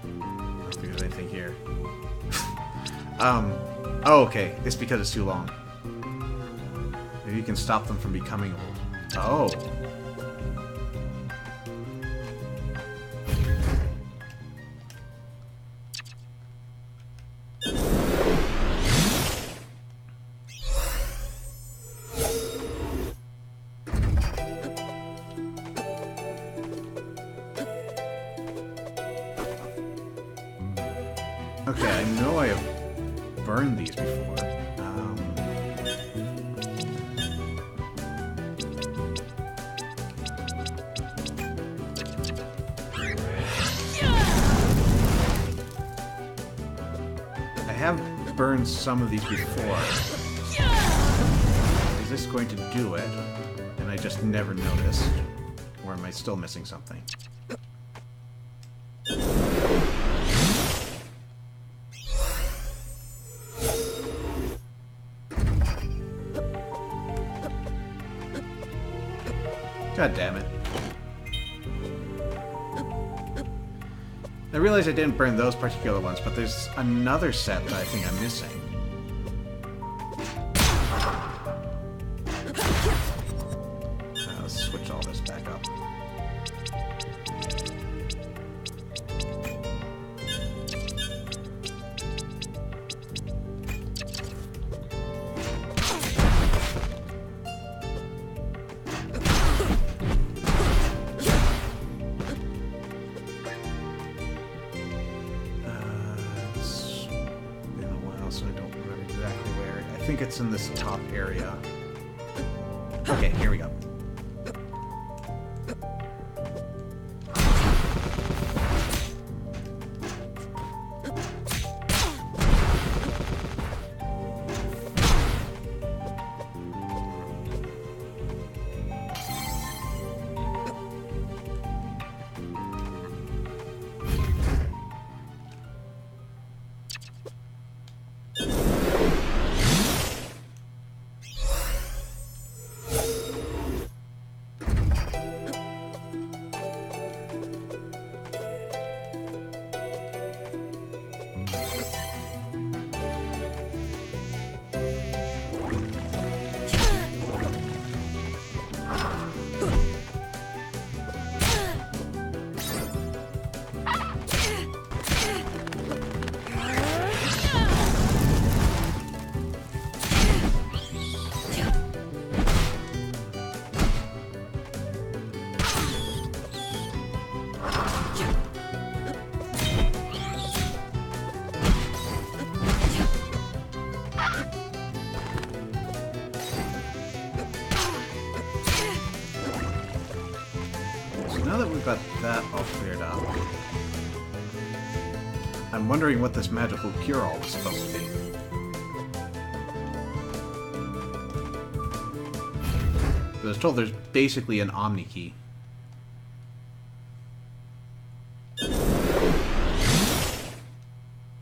don't think there's anything here. Oh, okay. It's because it's too long. Maybe you can stop them from becoming old. Oh. Okay, I know I have burned these before. I have burned some of these before. Is this going to do it? And I just never noticed? Or am I still missing something? God damn it. I realize I didn't burn those particular ones, but there's another set that I think I'm missing. Let's switch all this back up. I think it's in this top area. Okay, here we go. Now that we've got that all cleared up, I'm wondering what this magical cure-all was supposed to be. I was told there's basically an Omni key.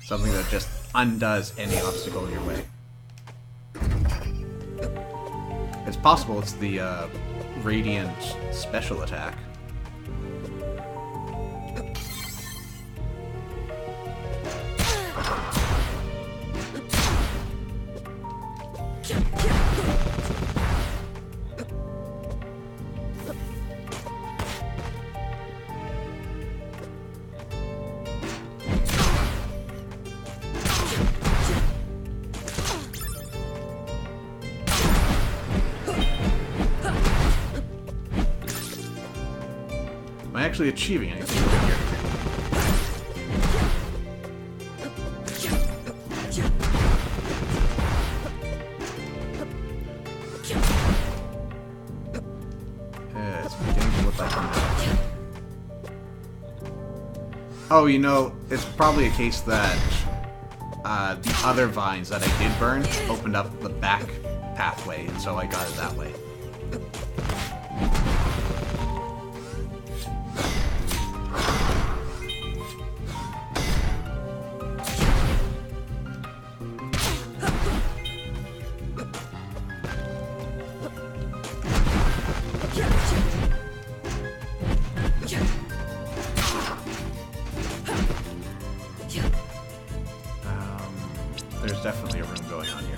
Something that just undoes any obstacle in your way. It's possible it's the Radiant special attack. Am I actually achieving anything over here? It's beginning to look like I'm Oh, you know, it's probably a case that the other vines that I did burn opened up the back pathway, and so I got it that way. There's definitely a room going on here.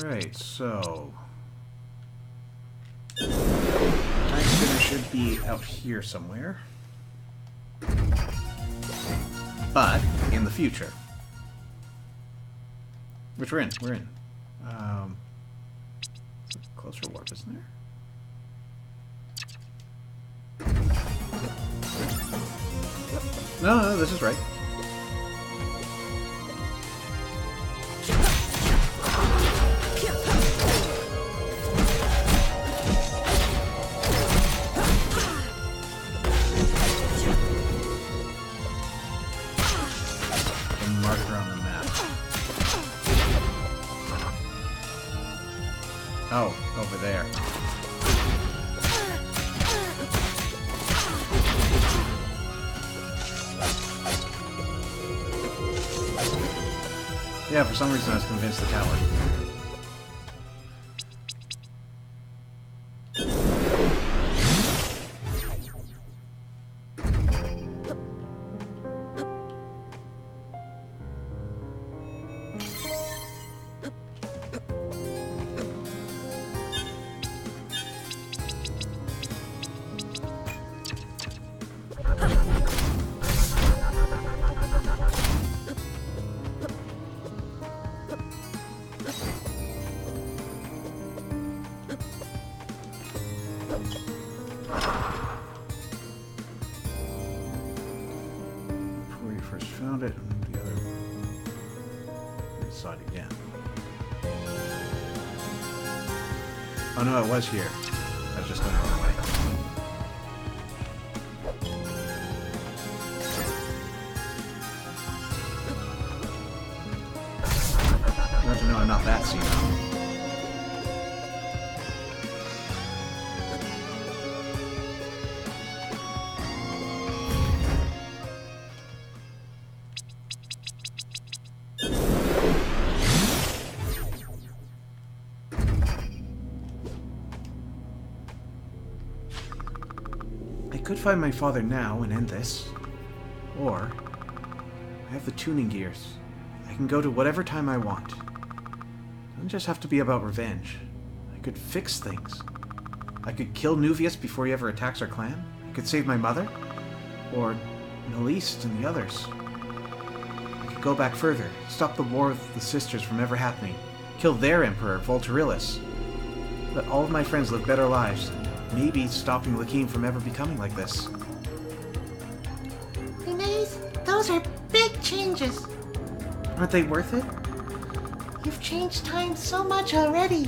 Alright, so... Timespinner should be out here somewhere. But, in the future. Which we're in. It's a closer warp, isn't there? No, this is right. Oh, over there. Yeah, for some reason I was convinced the tower. Found it, and the other side again. Oh no, it was here. I was just going the wrong way. You have to know I'm not that senile. I could find my father now and end this. Or, I have the tuning gears. I can go to whatever time I want. It doesn't just have to be about revenge. I I could fix things. I could kill Nuvius before he ever attacks our clan. I could save my mother. Or Naliste and the others. I could go back further, stop the war with the sisters from ever happening, kill their emperor, Volturilis. Let all of my friends live better lives, maybe stopping Lakim from ever becoming like this. Renes, those are big changes. Aren't they worth it? You've changed time so much already.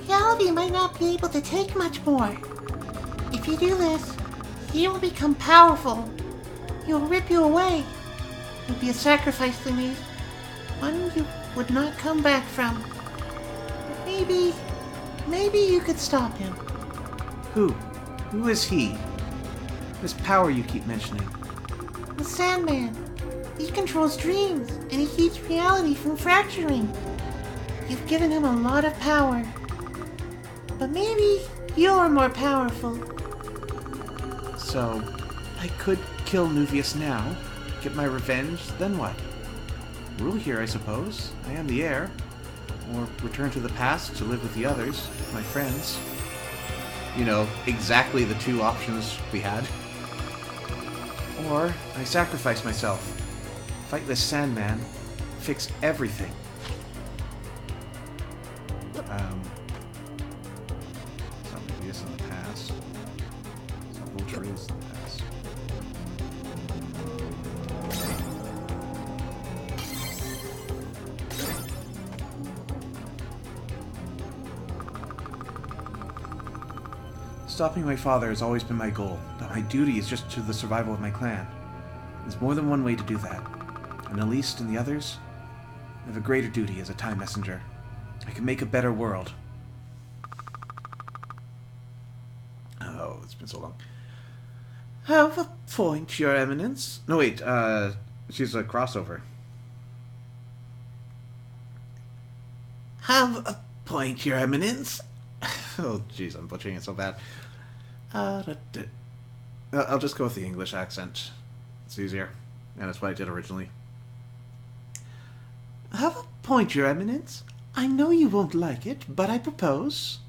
Reality might not be able to take much more. If you do this, you will become powerful. He will rip you away. It would be a sacrifice, Louise. One you would not come back from. Maybe you could stop him. Who? Who is he? This power you keep mentioning. The Sandman. He controls dreams, and he keeps reality from fracturing. You've given him a lot of power. But maybe you're more powerful. So, I could kill Nuvius now, get my revenge, then what? Rule here, I suppose. I am the heir. Or return to the past to live with the others, my friends. You know, exactly the two options we had. Or I sacrifice myself, fight this Sandman, fix everything. Saw Nuvius in the past. Saw Volturilis in the past. Stopping my father has always been my goal, but my duty is just to the survival of my clan. There's more than one way to do that. And Elise and the others have a greater duty as a time messenger. I can make a better world. Oh, it's been so long. Have a point, Your Eminence. No, wait, she's a crossover. Have a point, Your Eminence. Oh, jeez, I'm butchering it so bad. I'll just go with the English accent. It's easier, and that's what I did originally. Have a point, Your Eminence. I know you won't like it, but I propose.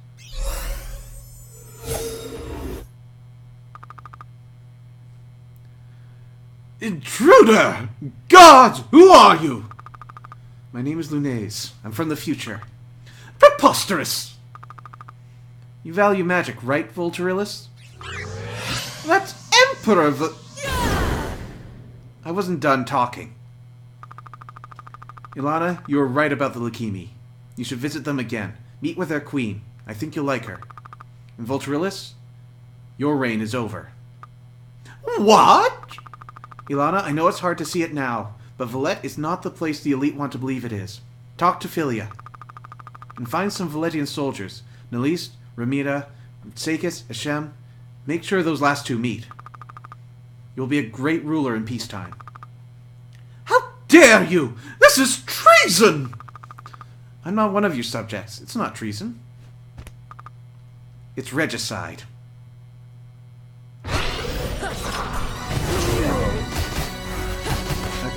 Intruder! Gods, who are you? My name is Lunaise. I'm from the future. Preposterous! You value magic, right, Volturilis? That's Emperor I wasn't done talking. Ilana, you were right about the Lakimi. You should visit them again. Meet with their queen. I think you'll like her. And Volturilis, your reign is over. What? Ilana, I know it's hard to see it now, but Valette is not the place the elite want to believe it is. Talk to Philia. And find some Valetian soldiers. Naliste, Ramita, Sakis, Hashem. Make sure those last two meet. You'll be a great ruler in peacetime. How dare you! This is treason! I'm not one of your subjects. It's not treason. It's regicide. Okay,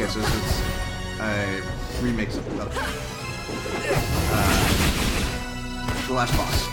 so this is a remix of the last boss.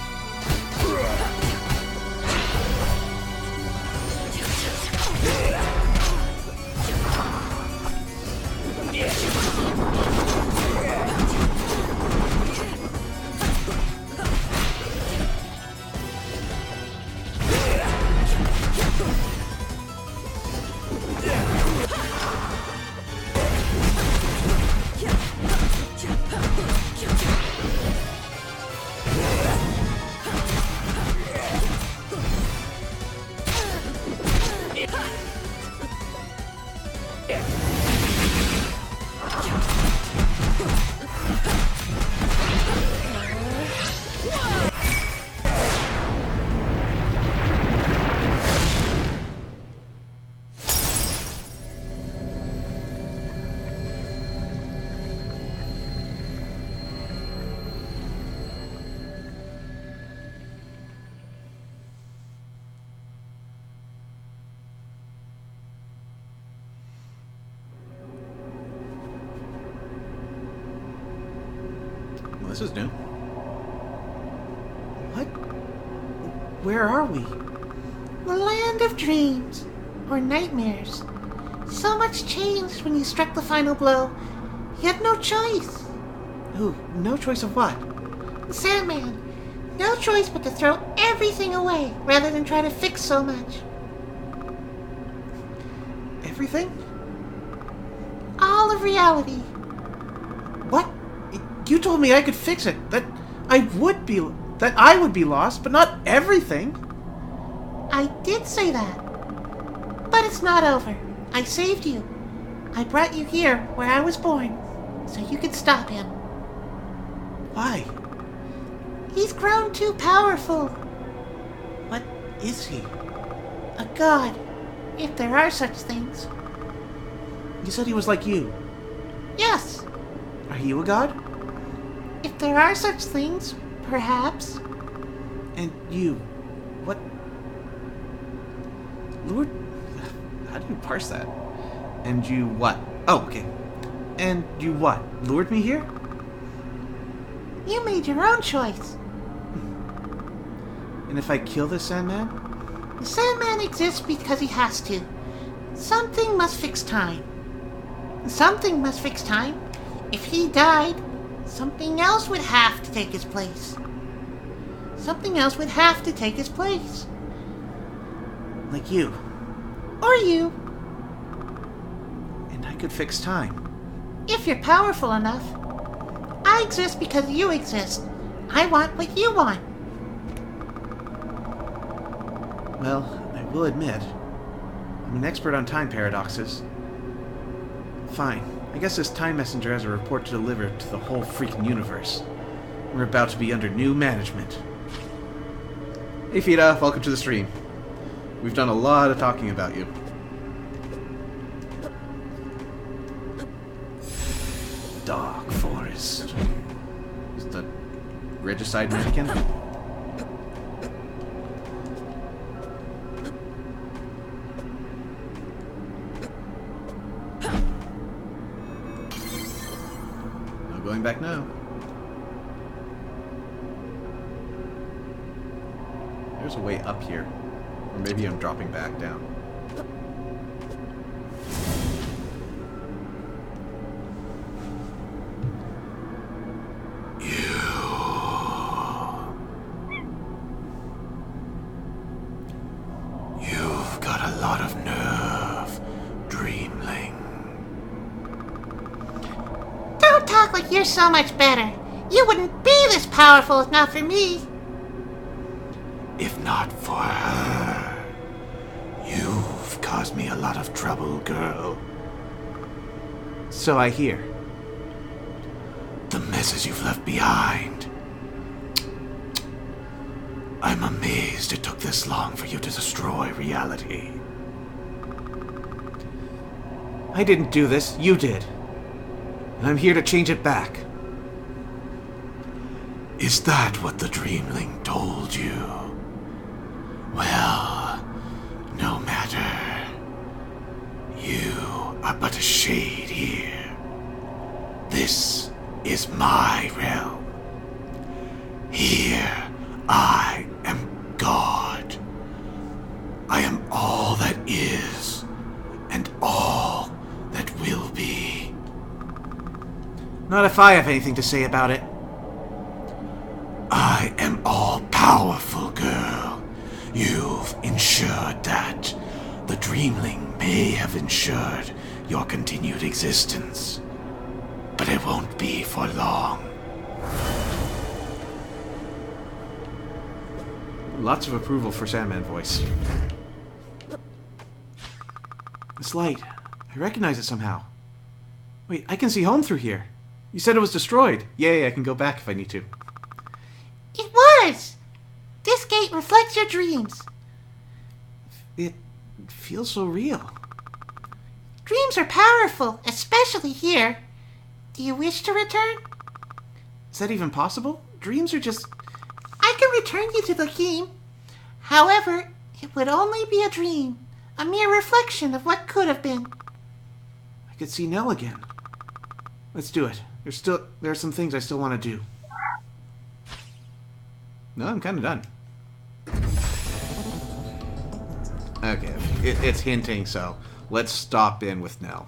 This is new. What? Where are we? The land of dreams, or nightmares. So much changed when you struck the final blow. You had no choice. Ooh, no choice of what? The Sandman. No choice but to throw everything away rather than try to fix so much. Everything? All of reality. What? You told me I could fix it. That I would be lost, but not everything. I did say that. But it's not over. I saved you. I brought you here where I was born, so you could stop him. Why? He's grown too powerful. What is he? A god, if there are such things. You said he was like you. Yes, Are you a god? if there are such things, perhaps. And you, what? Lord, how do you parse that? And you what? Oh, okay. And you what? Lured me here? You made your own choice. And if I kill this Sandman? The Sandman exists because he has to. Something must fix time. Something must fix time. If he died, something else would have to take his place. Something else would have to take his place. Like you. Or you, And I could fix time. if you're powerful enough. I exist because you exist. I want what you want. Well, I will admit, I'm an expert on time paradoxes. Fine. I guess this time messenger has a report to deliver to the whole freaking universe. We're about to be under new management. Hey Fida, welcome to the stream. We've done a lot of talking about you. Dark Forest. Is the regicide mannequin? No going back now. There's a way up here. Or maybe I'm dropping back down. You've got a lot of nerve, Dreamling. Don't talk like you're so much better. You wouldn't be this powerful if not for me. If not for her, you've caused me a lot of trouble, girl. So I hear. The messes you've left behind. I'm amazed it took this long for you to destroy reality. I didn't do this, you did. And I'm here to change it back. Is that what the Dreamling told you? Well, no matter. You are but a shade here. This is my realm. Here I am God. I am all that is, and all that will be. Not if I have anything to say about it. I am all powerful, girl. You've ensured that. The Dreamling may have ensured your continued existence, but it won't be for long. Lots of approval for Sandman voice. This light. I recognize it somehow. Wait, I can see home through here. You said it was destroyed. Yay, I can go back if I need to. It was! This gate reflects your dreams. It feels so real. Dreams are powerful, especially here. Do you wish to return? Is that even possible? Dreams are just... I can return you to the game. However, it would only be a dream, a mere reflection of what could have been. I could see Nell again. Let's do it. There are some things I still want to do. No, I'm kind of done. Okay, it's hinting, so let's stop in with Nell.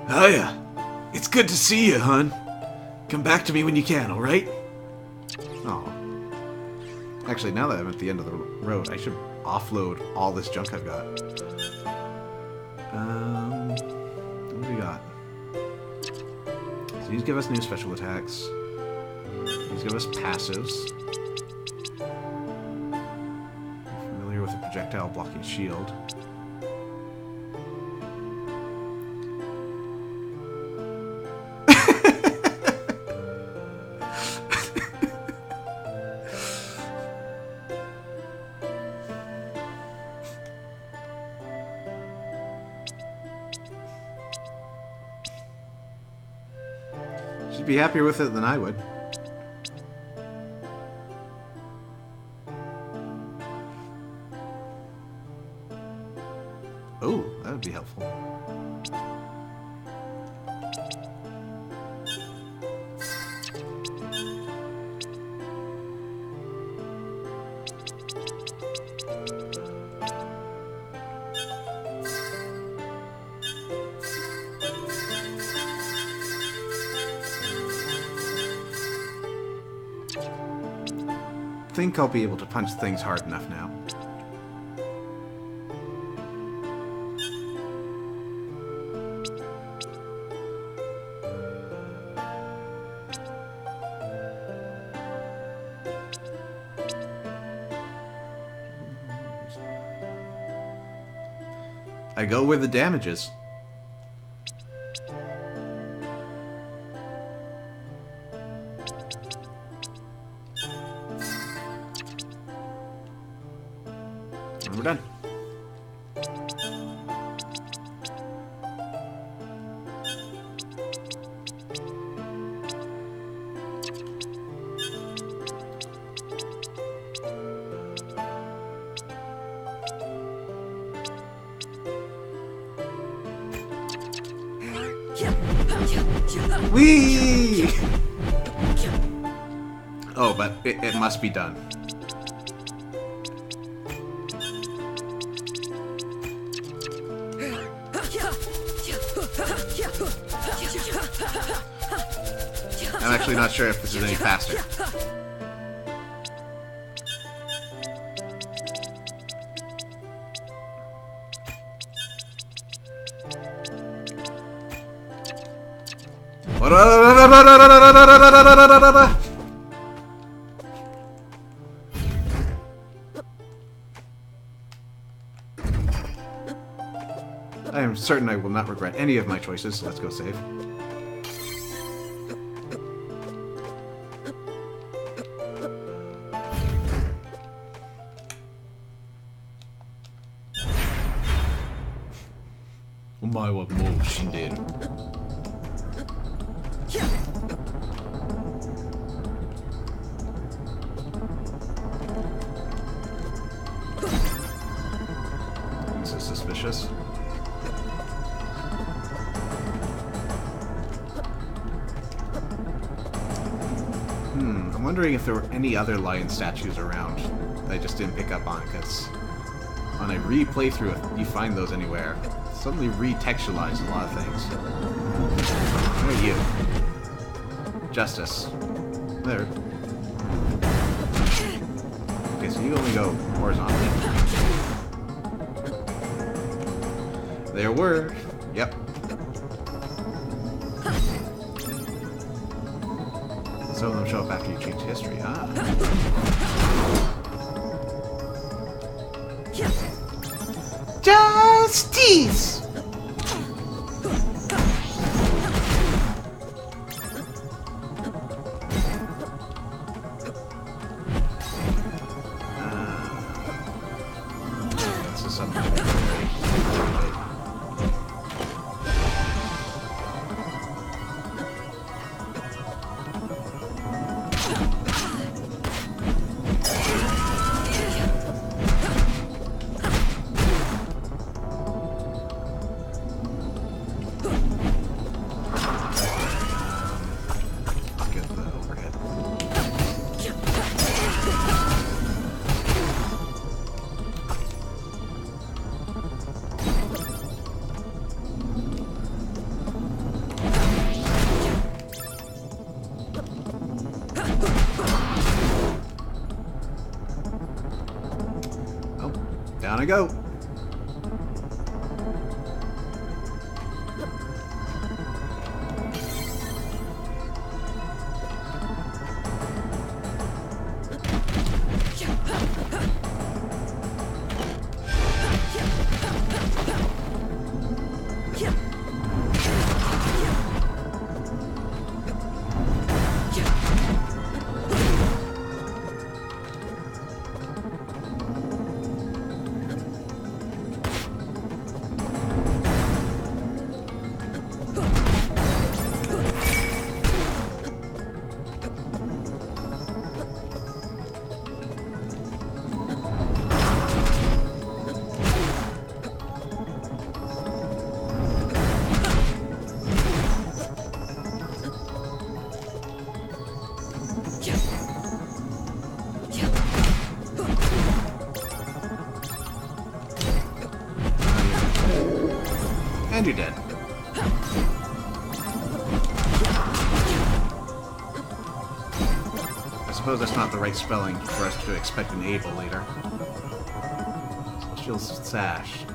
Oh yeah. It's good to see you, hon. Come back to me when you can, alright? Oh. Actually, now that I'm at the end of the road, I should offload all this junk I've got. What do we got? So these give us new special attacks. These give us passives. Familiar with a projectile blocking shield. She'd be happier with it than I would. Oh, that would be helpful. I think I'll be able to punch things hard enough now. I go where the damage is. And we're done. Whee! Oh, but it must be done. I'm actually not sure if this is any faster. I am certain I will not regret any of my choices, so let's go save. Omae wa mou shinderu. This is suspicious. I'm wondering if there were any other lion statues around that I just didn't pick up on, because on a re-playthrough, if you find those anywhere, it suddenly re-textualize a lot of things. Where are you? Justice. There. Okay, so you only go horizontally. There were. Yep. Some of them show up after you change history, huh? Justice! This is something. Down I go. And you're dead. I suppose that's not the right spelling for us to expect an Abel later. Celestial Sash.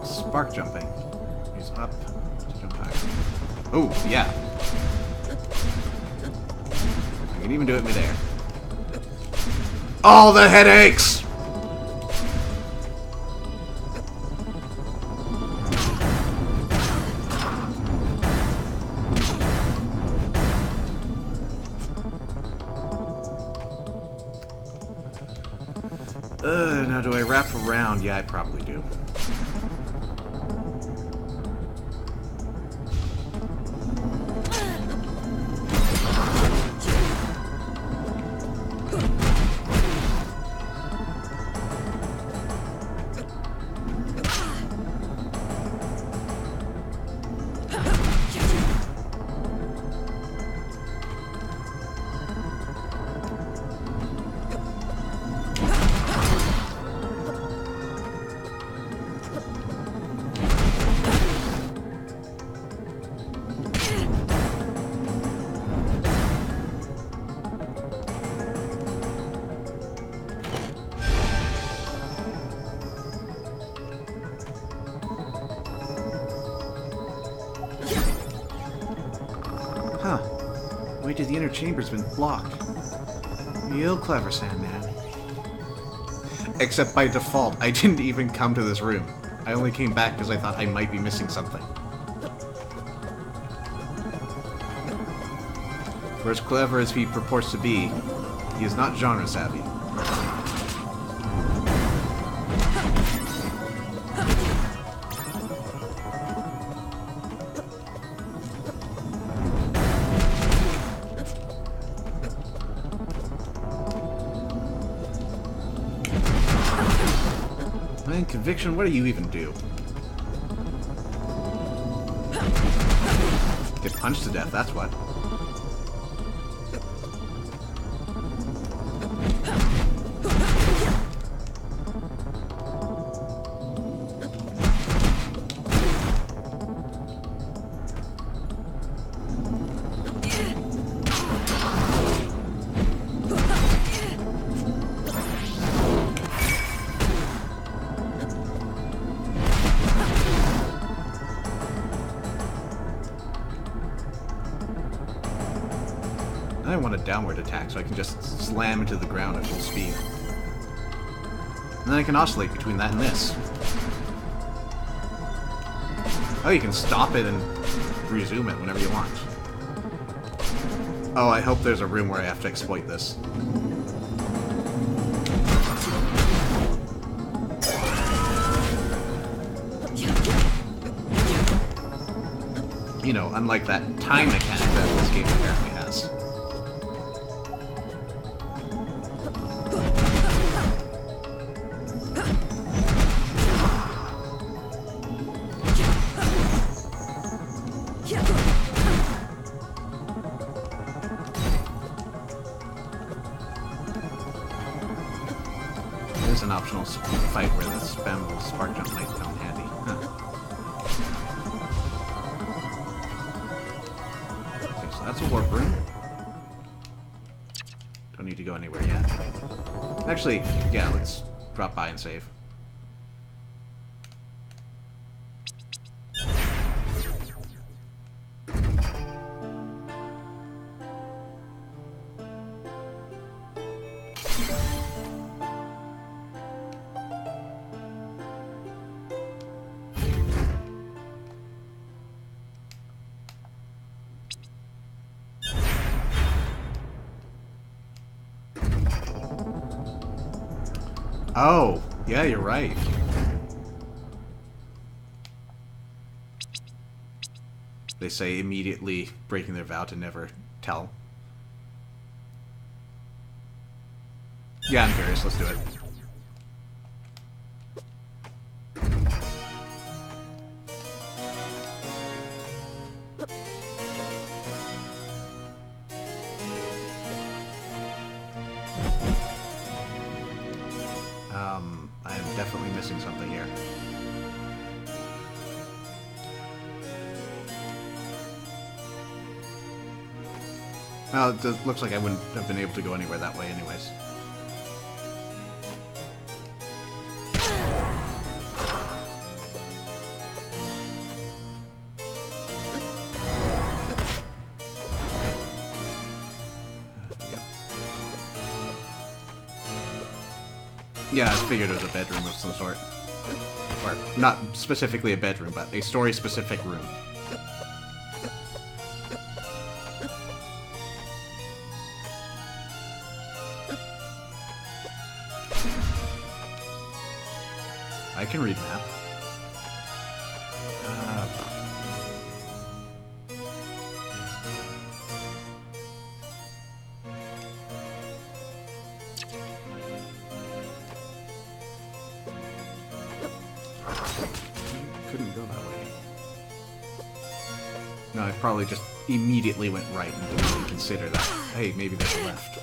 Spark jumping. He's up to jump higher. Oh, yeah. I can even do it midair. All the headaches! Now do I wrap around? Yeah, I probably do. Huh. Way to the inner chamber's been blocked. Real clever, Sandman. Except by default, I didn't even come to this room. I only came back because I thought I might be missing something. For as clever as he purports to be, he is not genre savvy. Man, Conviction, what do you even do? Get punched to death, that's what. I want a downward attack so I can just slam into the ground at full speed. And then I can oscillate between that and this. Oh, you can stop it and resume it whenever you want. Oh, I hope there's a room where I have to exploit this. You know, unlike that time mechanic that this game apparently has. There's an optional fight where the spammable spark jump might come handy. Huh. Okay, so that's a warp room. Don't need to go anywhere yet. Actually, yeah, let's drop by and save. Oh, yeah, you're right. They say immediately breaking their vow to never tell. Yeah, I'm curious. Let's do it. I am definitely missing something here. Well, it looks like I wouldn't have been able to go anywhere that way anyways. Yeah, I figured it was a bedroom of some sort. Or, not specifically a bedroom, but a story-specific room. I can read map. Couldn't go that way. No, I probably just immediately went right and didn't even consider that. Hey, maybe there's a left.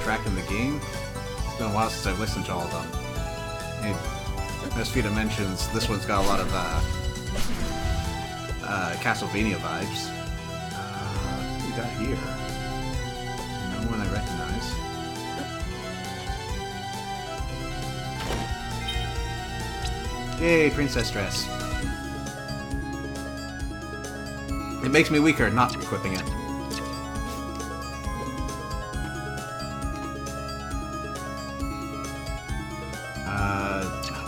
Track in the game. It's been a while since I've listened to all of them. And as Fida mentions, this one's got a lot of Castlevania vibes. What do we got here? No one I recognize. Yay, princess dress. It makes me weaker not equipping it.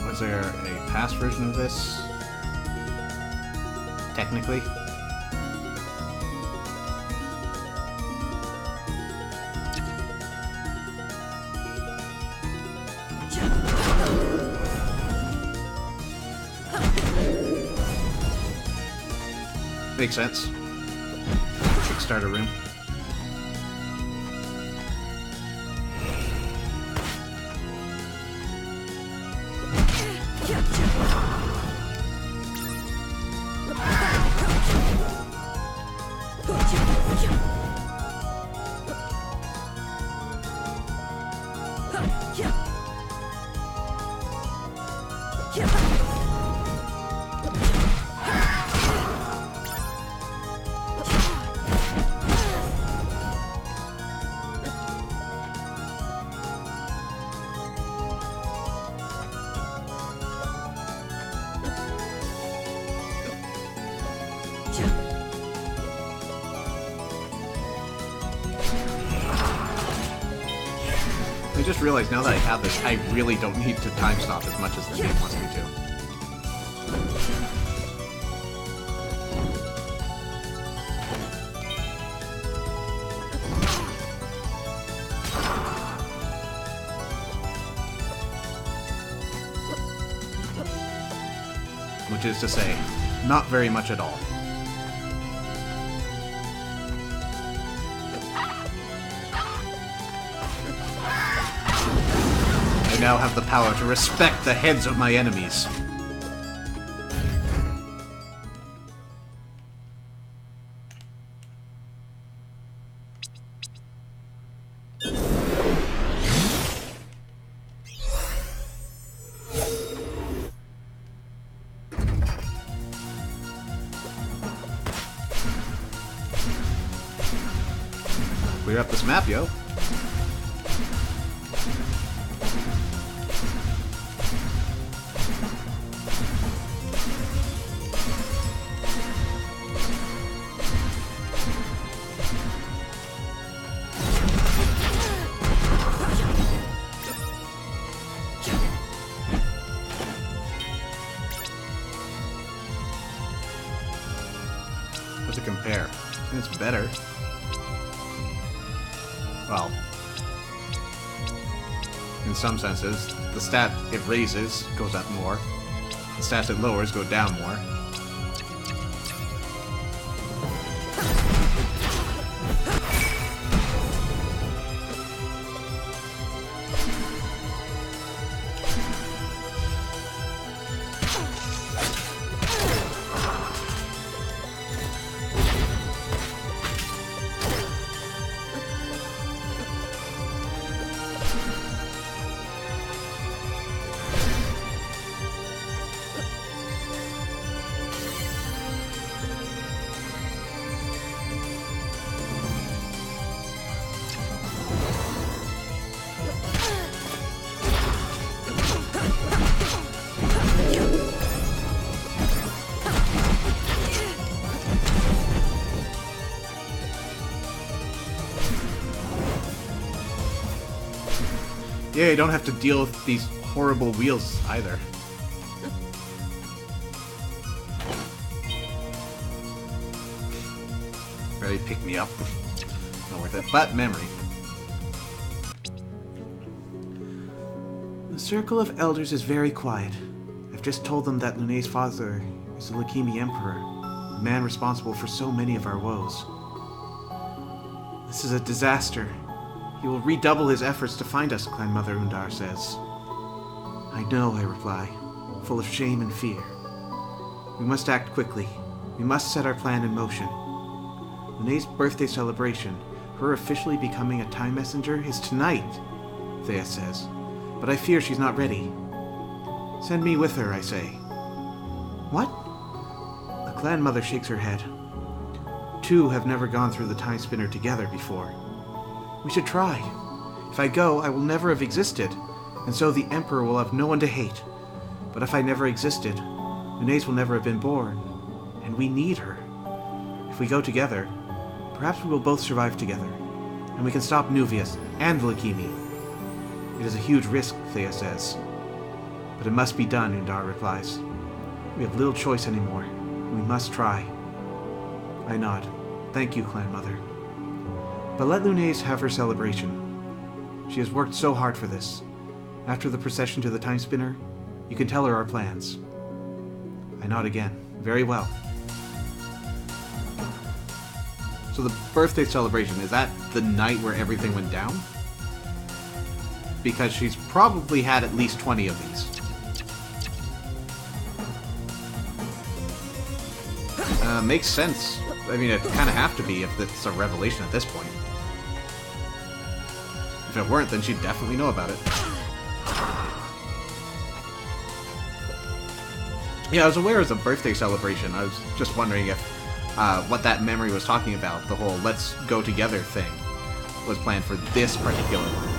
Was there a past version of this? Technically? Makes sense. Kickstarter room. just realized now that I have this, I really don't need to time stop as much as the game wants me to. Which is to say, not very much at all. I now have the power to respect the heads of my enemies. Clear up this map, yo. How's it compare? I think it's better. Well, in some senses, the stat it raises goes up more. The stats it lowers go down more. Yeah, you don't have to deal with these horrible wheels either. Very pick me up. Not worth it, but memory. The circle of elders is very quiet. I've just told them that Lune's father is the Leukemia Emperor, the man responsible for so many of our woes. This is a disaster. He will redouble his efforts to find us, Clan Mother Undar says. I know, I reply, full of shame and fear. We must act quickly. We must set our plan in motion. Lune's birthday celebration, her officially becoming a time messenger, is tonight, Thea says. But I fear she's not ready. Send me with her, I say. What? The Clan Mother shakes her head. Two have never gone through the Timespinner together before. We should try. If I go, I will never have existed, and so the Emperor will have no one to hate. But if I never existed, Lune's will never have been born, and we need her. If we go together, perhaps we will both survive together, and we can stop Nuvius and the leukemia. It is a huge risk, Thea says. But it must be done, Undar replies. We have little choice anymore. We must try. I nod. Thank you, Clan Mother. But let Lune's have her celebration. She has worked so hard for this. After the procession to the Timespinner, you can tell her our plans. I nod again. Very well. So the birthday celebration, is that the night where everything went down? Because she's probably had at least 20 of these. Makes sense. I mean, it kind of have to be if it's a revelation at this point. If it weren't, then she'd definitely know about it. Yeah, I was aware it was a birthday celebration. I was just wondering if what that memory was talking about, the whole let's go together thing, was planned for this particular one.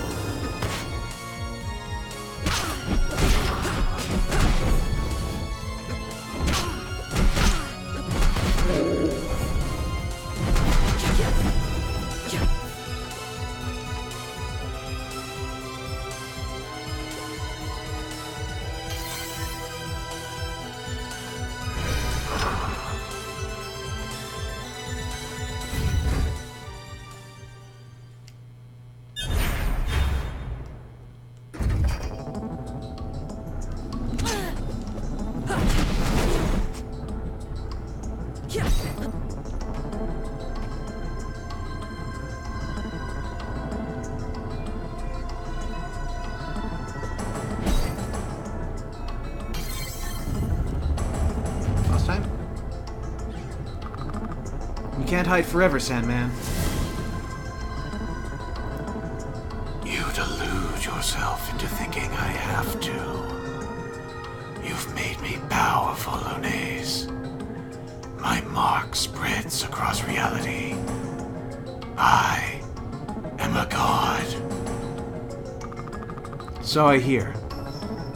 You can't hide forever, Sandman. You delude yourself into thinking I have to. You've made me powerful, Lunes. My mark spreads across reality. I am a god. So I hear.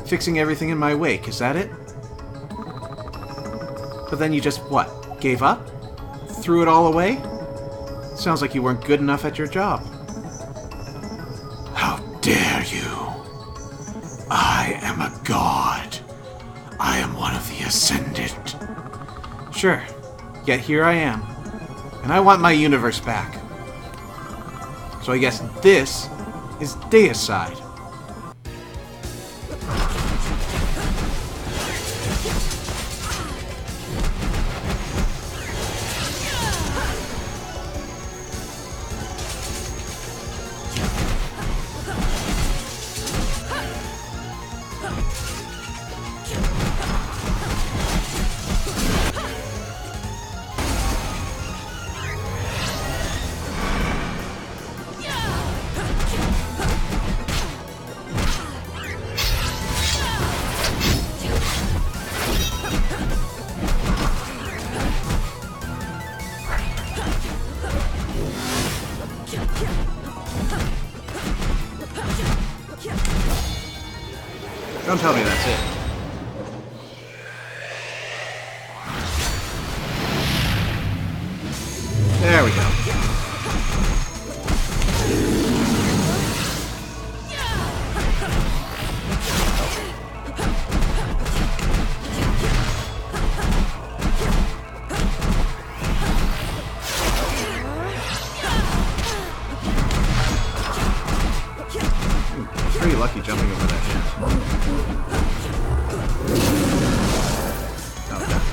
Fixing everything in my wake, is that it? But then you just, what, gave up? Threw it all away? Sounds like you weren't good enough at your job. How dare you? I am a god. I am one of the Ascended. Sure, yet here I am. And I want my universe back. So I guess this is deicide. Don't tell me that's it. There we go. Pretty lucky jumping over that shit. Oh, that's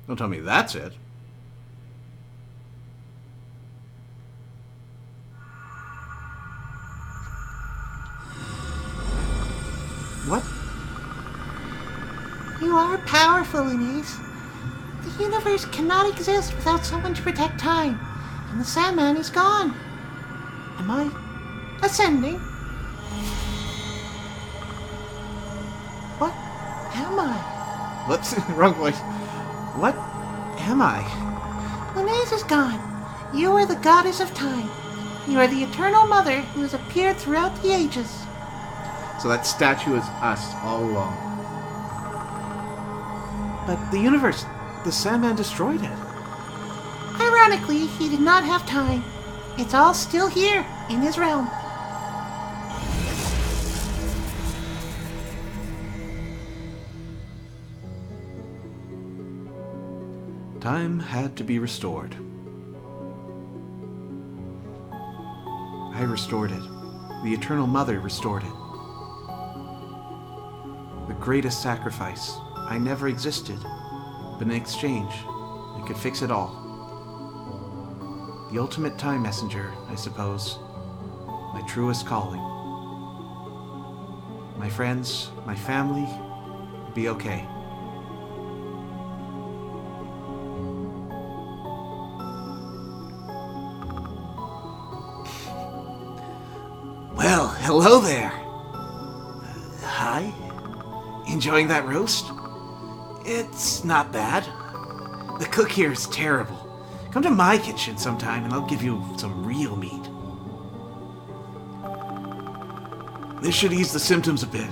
Don't tell me that's it. What? You are powerful, Lunes. The universe cannot exist without someone to protect time, and the Sandman is gone. Am I ascending? What am I? Whoops, wrong voice. What am I? Lunes is gone. You are the goddess of time. You are the eternal mother who has appeared throughout the ages. So that statue is us all along. But the universe, the Sandman destroyed it. Ironically, he did not have time. It's all still here, in his realm. Time had to be restored. I restored it. The Eternal Mother restored it. The greatest sacrifice. I never existed, but in exchange, I could fix it all. The ultimate time messenger, I suppose. My truest calling. My friends, my family, will be okay. Well, hello there. Hi. Enjoying that roast? It's not bad. The cook here is terrible. Come to my kitchen sometime and I'll give you some real meat. This should ease the symptoms a bit.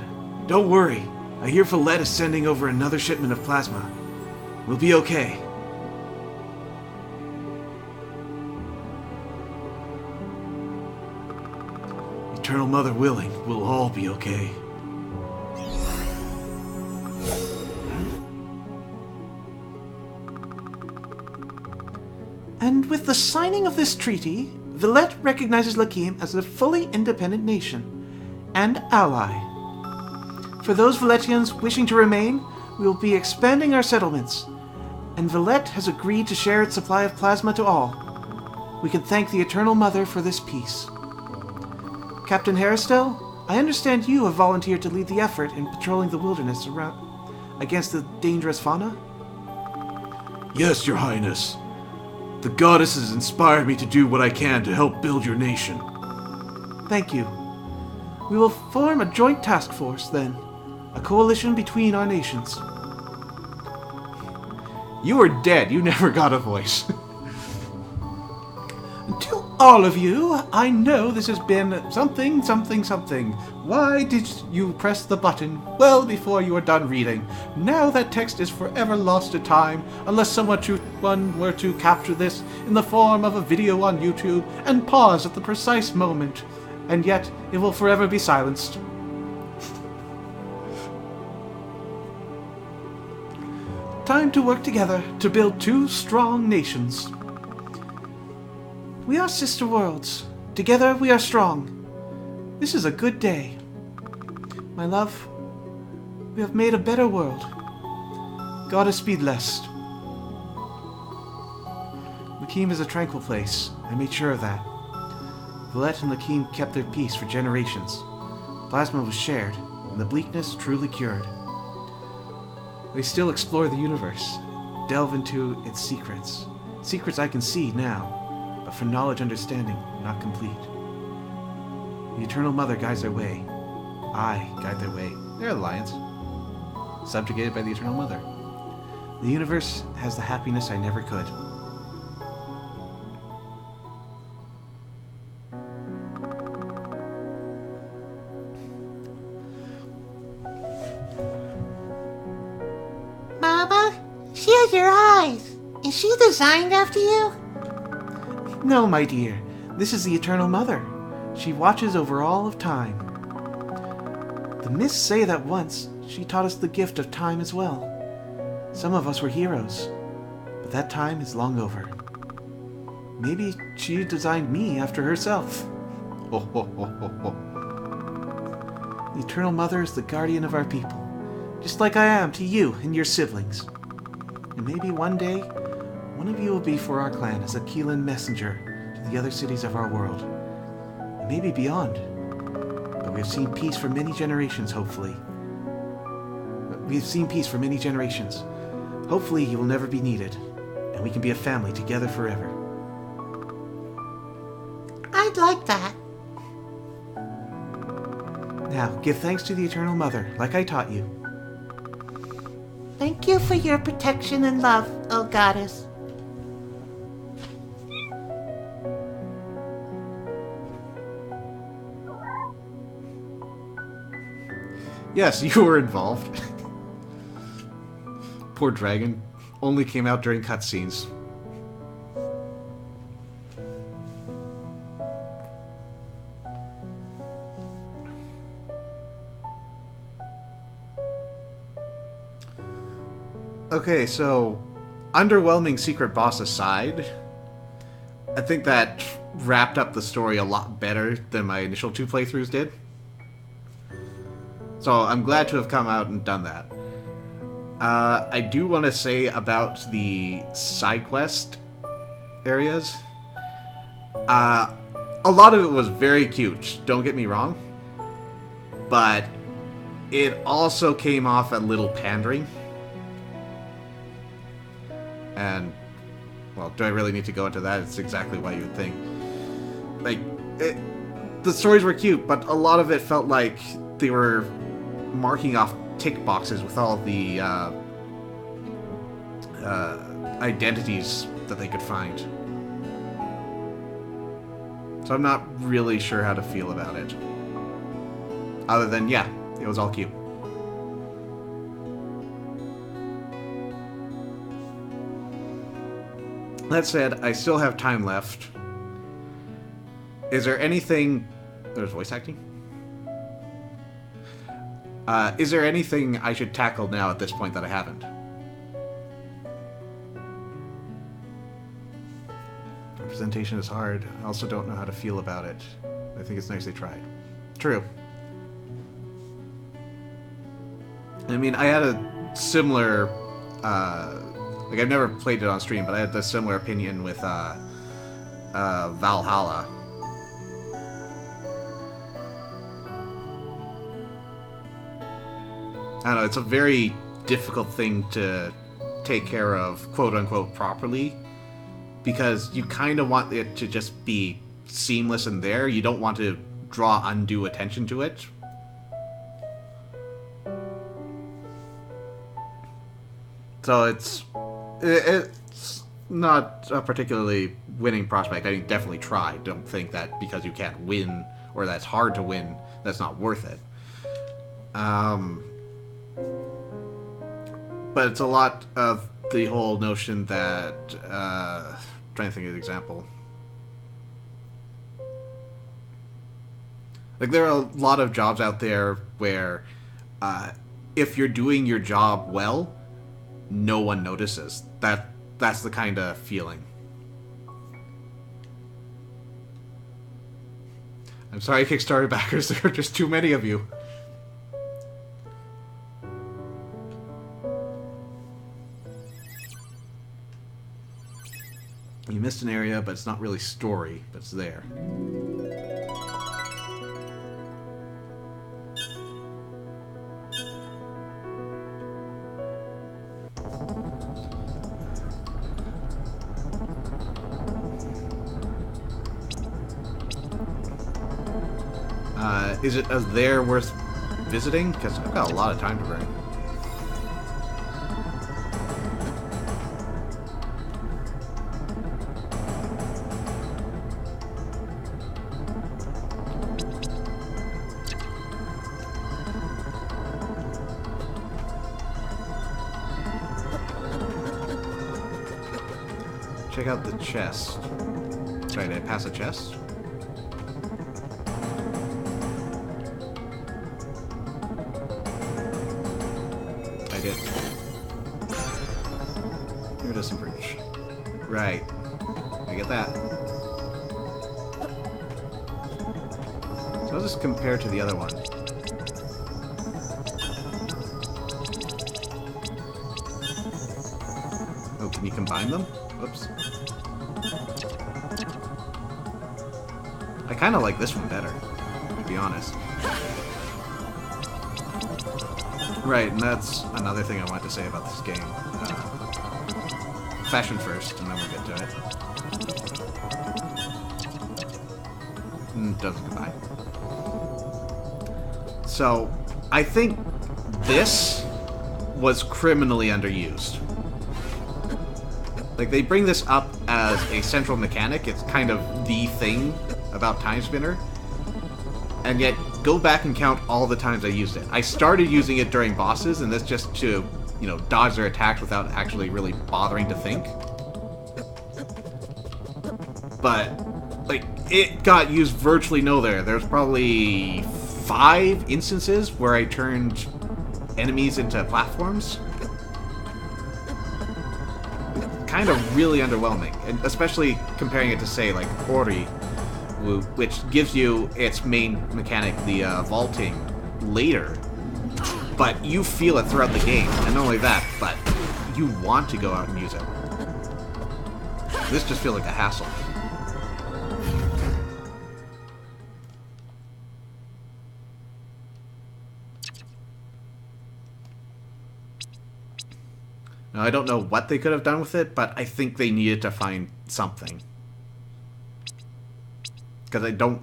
Don't worry. I hear Villette is sending over another shipment of plasma. We'll be okay. Eternal Mother willing, we'll all be okay. And with the signing of this treaty, Villette recognizes Lakim as a fully independent nation and ally. For those Villettians wishing to remain, we will be expanding our settlements, and Villette has agreed to share its supply of plasma to all. we can thank the Eternal Mother for this peace. Captain Haristow, I understand you have volunteered to lead the effort in patrolling the wilderness against the dangerous fauna? Yes, Your Highness. The goddesses inspired me to do what I can to help build your nation. Thank you. We will form a joint task force, then. A coalition between our nations. You were dead. You never got a voice. To all of you, I know this has been something, something, something. Why did you press the button well before you were done reading? Now that text is forever lost to time, unless someone were to capture this in the form of a video on YouTube and pause at the precise moment. And yet, it will forever be silenced. Time to work together to build two strong nations. We are sister worlds. Together we are strong. This is a good day. My love, we have made a better world. Goddess be blessed. Lakeem is a tranquil place. I made sure of that. Villette and Lakeem kept their peace for generations. Plasma was shared, and the bleakness truly cured. They still explore the universe, delve into its secrets. Secrets I can see now, but for knowledge understanding, not complete. The Eternal Mother guides their way. I guide their way. They're alliance. Subjugated by the Eternal Mother. The universe has the happiness I never could. Mama, she has your eyes. Is she designed after you? No, my dear. This is the Eternal Mother. She watches over all of time. The myths say that once she taught us the gift of time as well. Some of us were heroes, but that time is long over. Maybe she designed me after herself. Ho, ho, ho, ho, ho. The Eternal Mother is the guardian of our people, just like I am to you and your siblings. And maybe one day, one of you will be for our clan as a Keelan messenger to the other cities of our world. And maybe beyond. But we have seen peace for many generations, hopefully. We have seen peace for many generations. Hopefully he will never be needed, and we can be a family together forever. I'd like that. Now, give thanks to the Eternal Mother, like I taught you. Thank you for your protection and love, oh goddess. Yes, you were involved. Poor dragon. Only came out during cutscenes. Okay, so underwhelming secret boss aside, I think that wrapped up the story a lot better than my initial 2 playthroughs did. So I'm glad to have come out and done that. I do want to say about the side quest areas. A lot of it was very cute, don't get me wrong. But it also came off a little pandering. And, well, do I really need to go into that? It's exactly what you would think. Like, the stories were cute, but a lot of it felt like they were marking off tick boxes with all the identities that they could find. So I'm not really sure how to feel about it. Other than, yeah, it was all cute. That said, I still have time left. Is there anything... There's voice acting? Is there anything I should tackle now at this point that I haven't? Representation is hard. I also don't know how to feel about it. I think it's nice they tried. True. I mean, I had a similar... like, I've never played it on stream, but I had a similar opinion with Valhalla. I don't know, it's a very difficult thing to take care of, quote-unquote, properly, because you kind of want it to just be seamless in there. You don't want to draw undue attention to it. So it's not a particularly winning prospect. I mean, definitely try. Don't think that because you can't win, or that's hard to win, that's not worth it. But it's a lot of the whole notion that... trying to think of an example. Like, there are a lot of jobs out there where if you're doing your job well, no one notices. That's the kind of feeling. I'm sorry, Kickstarter backers, there are just too many of you. You missed an area, but it's not really story, but it's there. Is it there worth visiting? Because I've got a lot of time to burn. Check out the chest. Sorry, did I pass a chest? I did. Here does some breach. Right. I get that. So how does this compare to the other one? Oh, can you combine them? Whoops. I kind of like this one better, to be honest. Right, and that's another thing I wanted to say about this game. Fashion first, and then we'll get to it. Doesn't combine. So, I think this was criminally underused. Like, they bring this up as a central mechanic. It's kind of the thing about Timespinner. And yet, go back and count all the times I used it. I started using it during bosses, and that's just to, you know, dodge their attacks without actually really bothering to think. But, like, it got used virtually nowhere. There's probably 5 instances where I turned enemies into platforms. Kind of really underwhelming, and especially comparing it to, say, like Ori, which gives you its main mechanic, the vaulting, later, but you feel it throughout the game, and not only that, but you want to go out and use it. This just feels like a hassle. Now, I don't know what they could have done with it, but I think they needed to find something. Because I don't...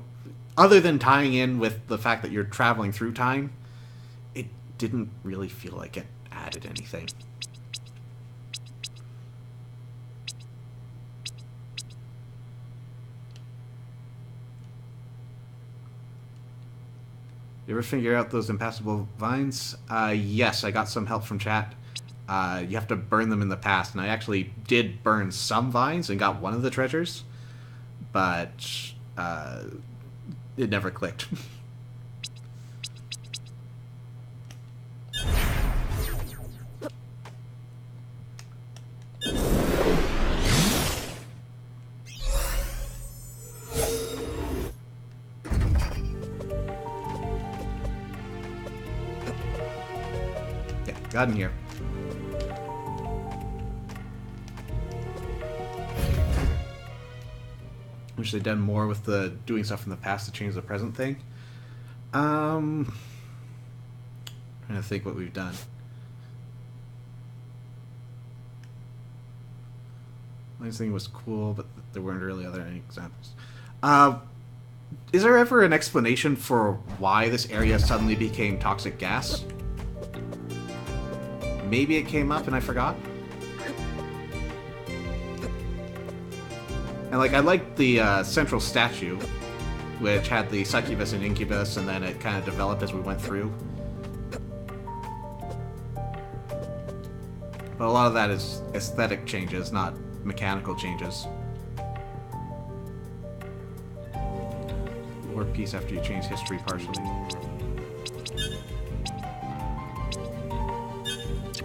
Other than tying in with the fact that you're traveling through time, it didn't really feel like it added anything. You ever figure out those impassable vines? Yes, I got some help from chat. You have to burn them in the past, and I actually did burn some vines and got one of the treasures, but it never clicked. Yeah, got in here. Wish they'd done more with the doing stuff from the past to change the present thing. Trying to think what we've done. This thing was cool, but there weren't really other any examples. Is there ever an explanation for why this area suddenly became toxic gas? Maybe it came up and I forgot? And like, I liked the central statue, which had the succubus and incubus, and then it kind of developed as we went through. But a lot of that is aesthetic changes, not mechanical changes. War peace after you change history partially.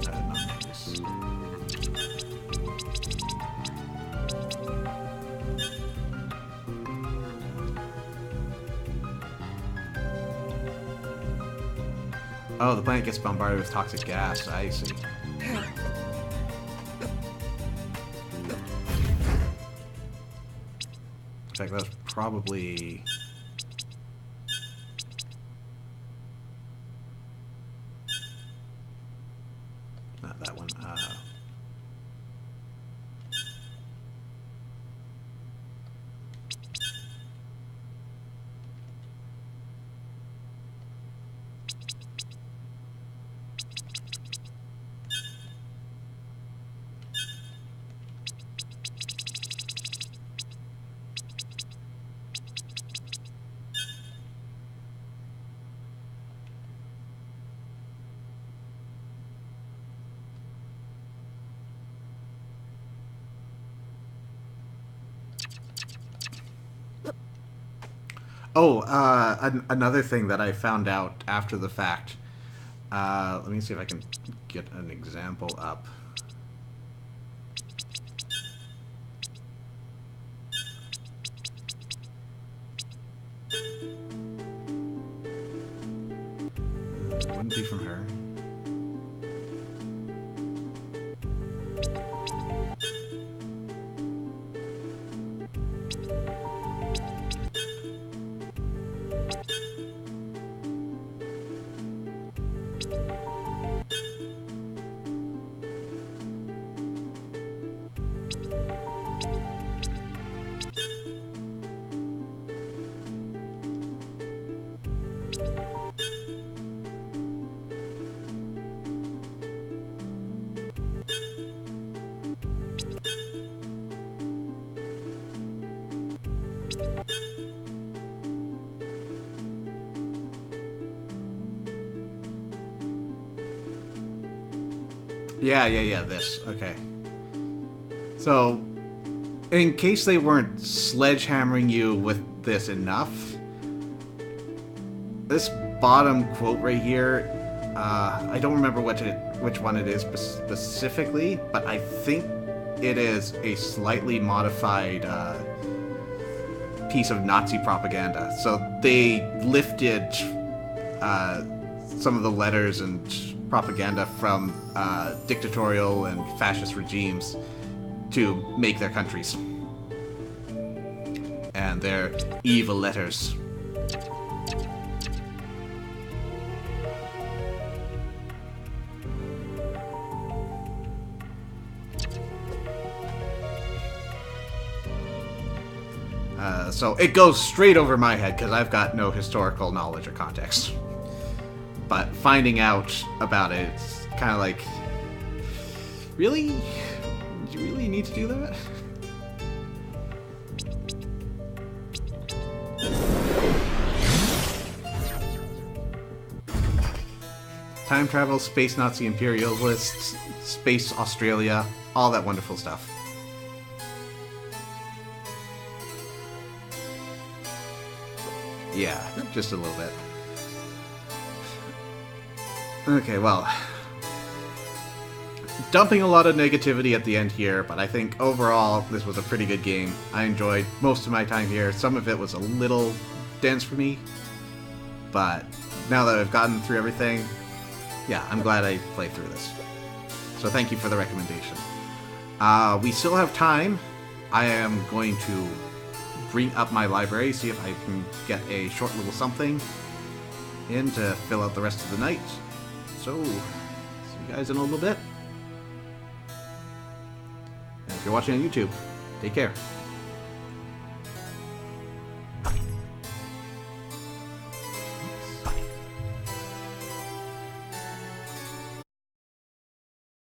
Not nice. Oh, the planet gets bombarded with toxic gas. I see. In fact, that was probably... not that one. Oh, another thing that I found out after the fact. Let me see if I can get an example up. Wouldn't be from her. Yeah, this. Okay. So, in case they weren't sledgehammering you with this enough, this bottom quote right here, I don't remember which one it is specifically, but I think it is a slightly modified piece of Nazi propaganda. So they lifted some of the letters and propaganda from dictatorial and fascist regimes to make their countries. And their evil letters. So it goes straight over my head because I've got no historical knowledge or context. But finding out about it, it's kind of like, really? Do you really need to do that? Time travel, space Nazi imperialists, space Australia, all that wonderful stuff. Yeah, just a little bit. Okay, well, dumping a lot of negativity at the end here, but I think overall this was a pretty good game. I enjoyed most of my time here. Some of it was a little dense for me, but now that I've gotten through everything, yeah, I'm glad I played through this. So thank you for the recommendation. We still have time. I am going to bring up my library, see if I can get a short little something in to fill out the rest of the night. So, see you guys in a little bit. And if you're watching on YouTube, take care.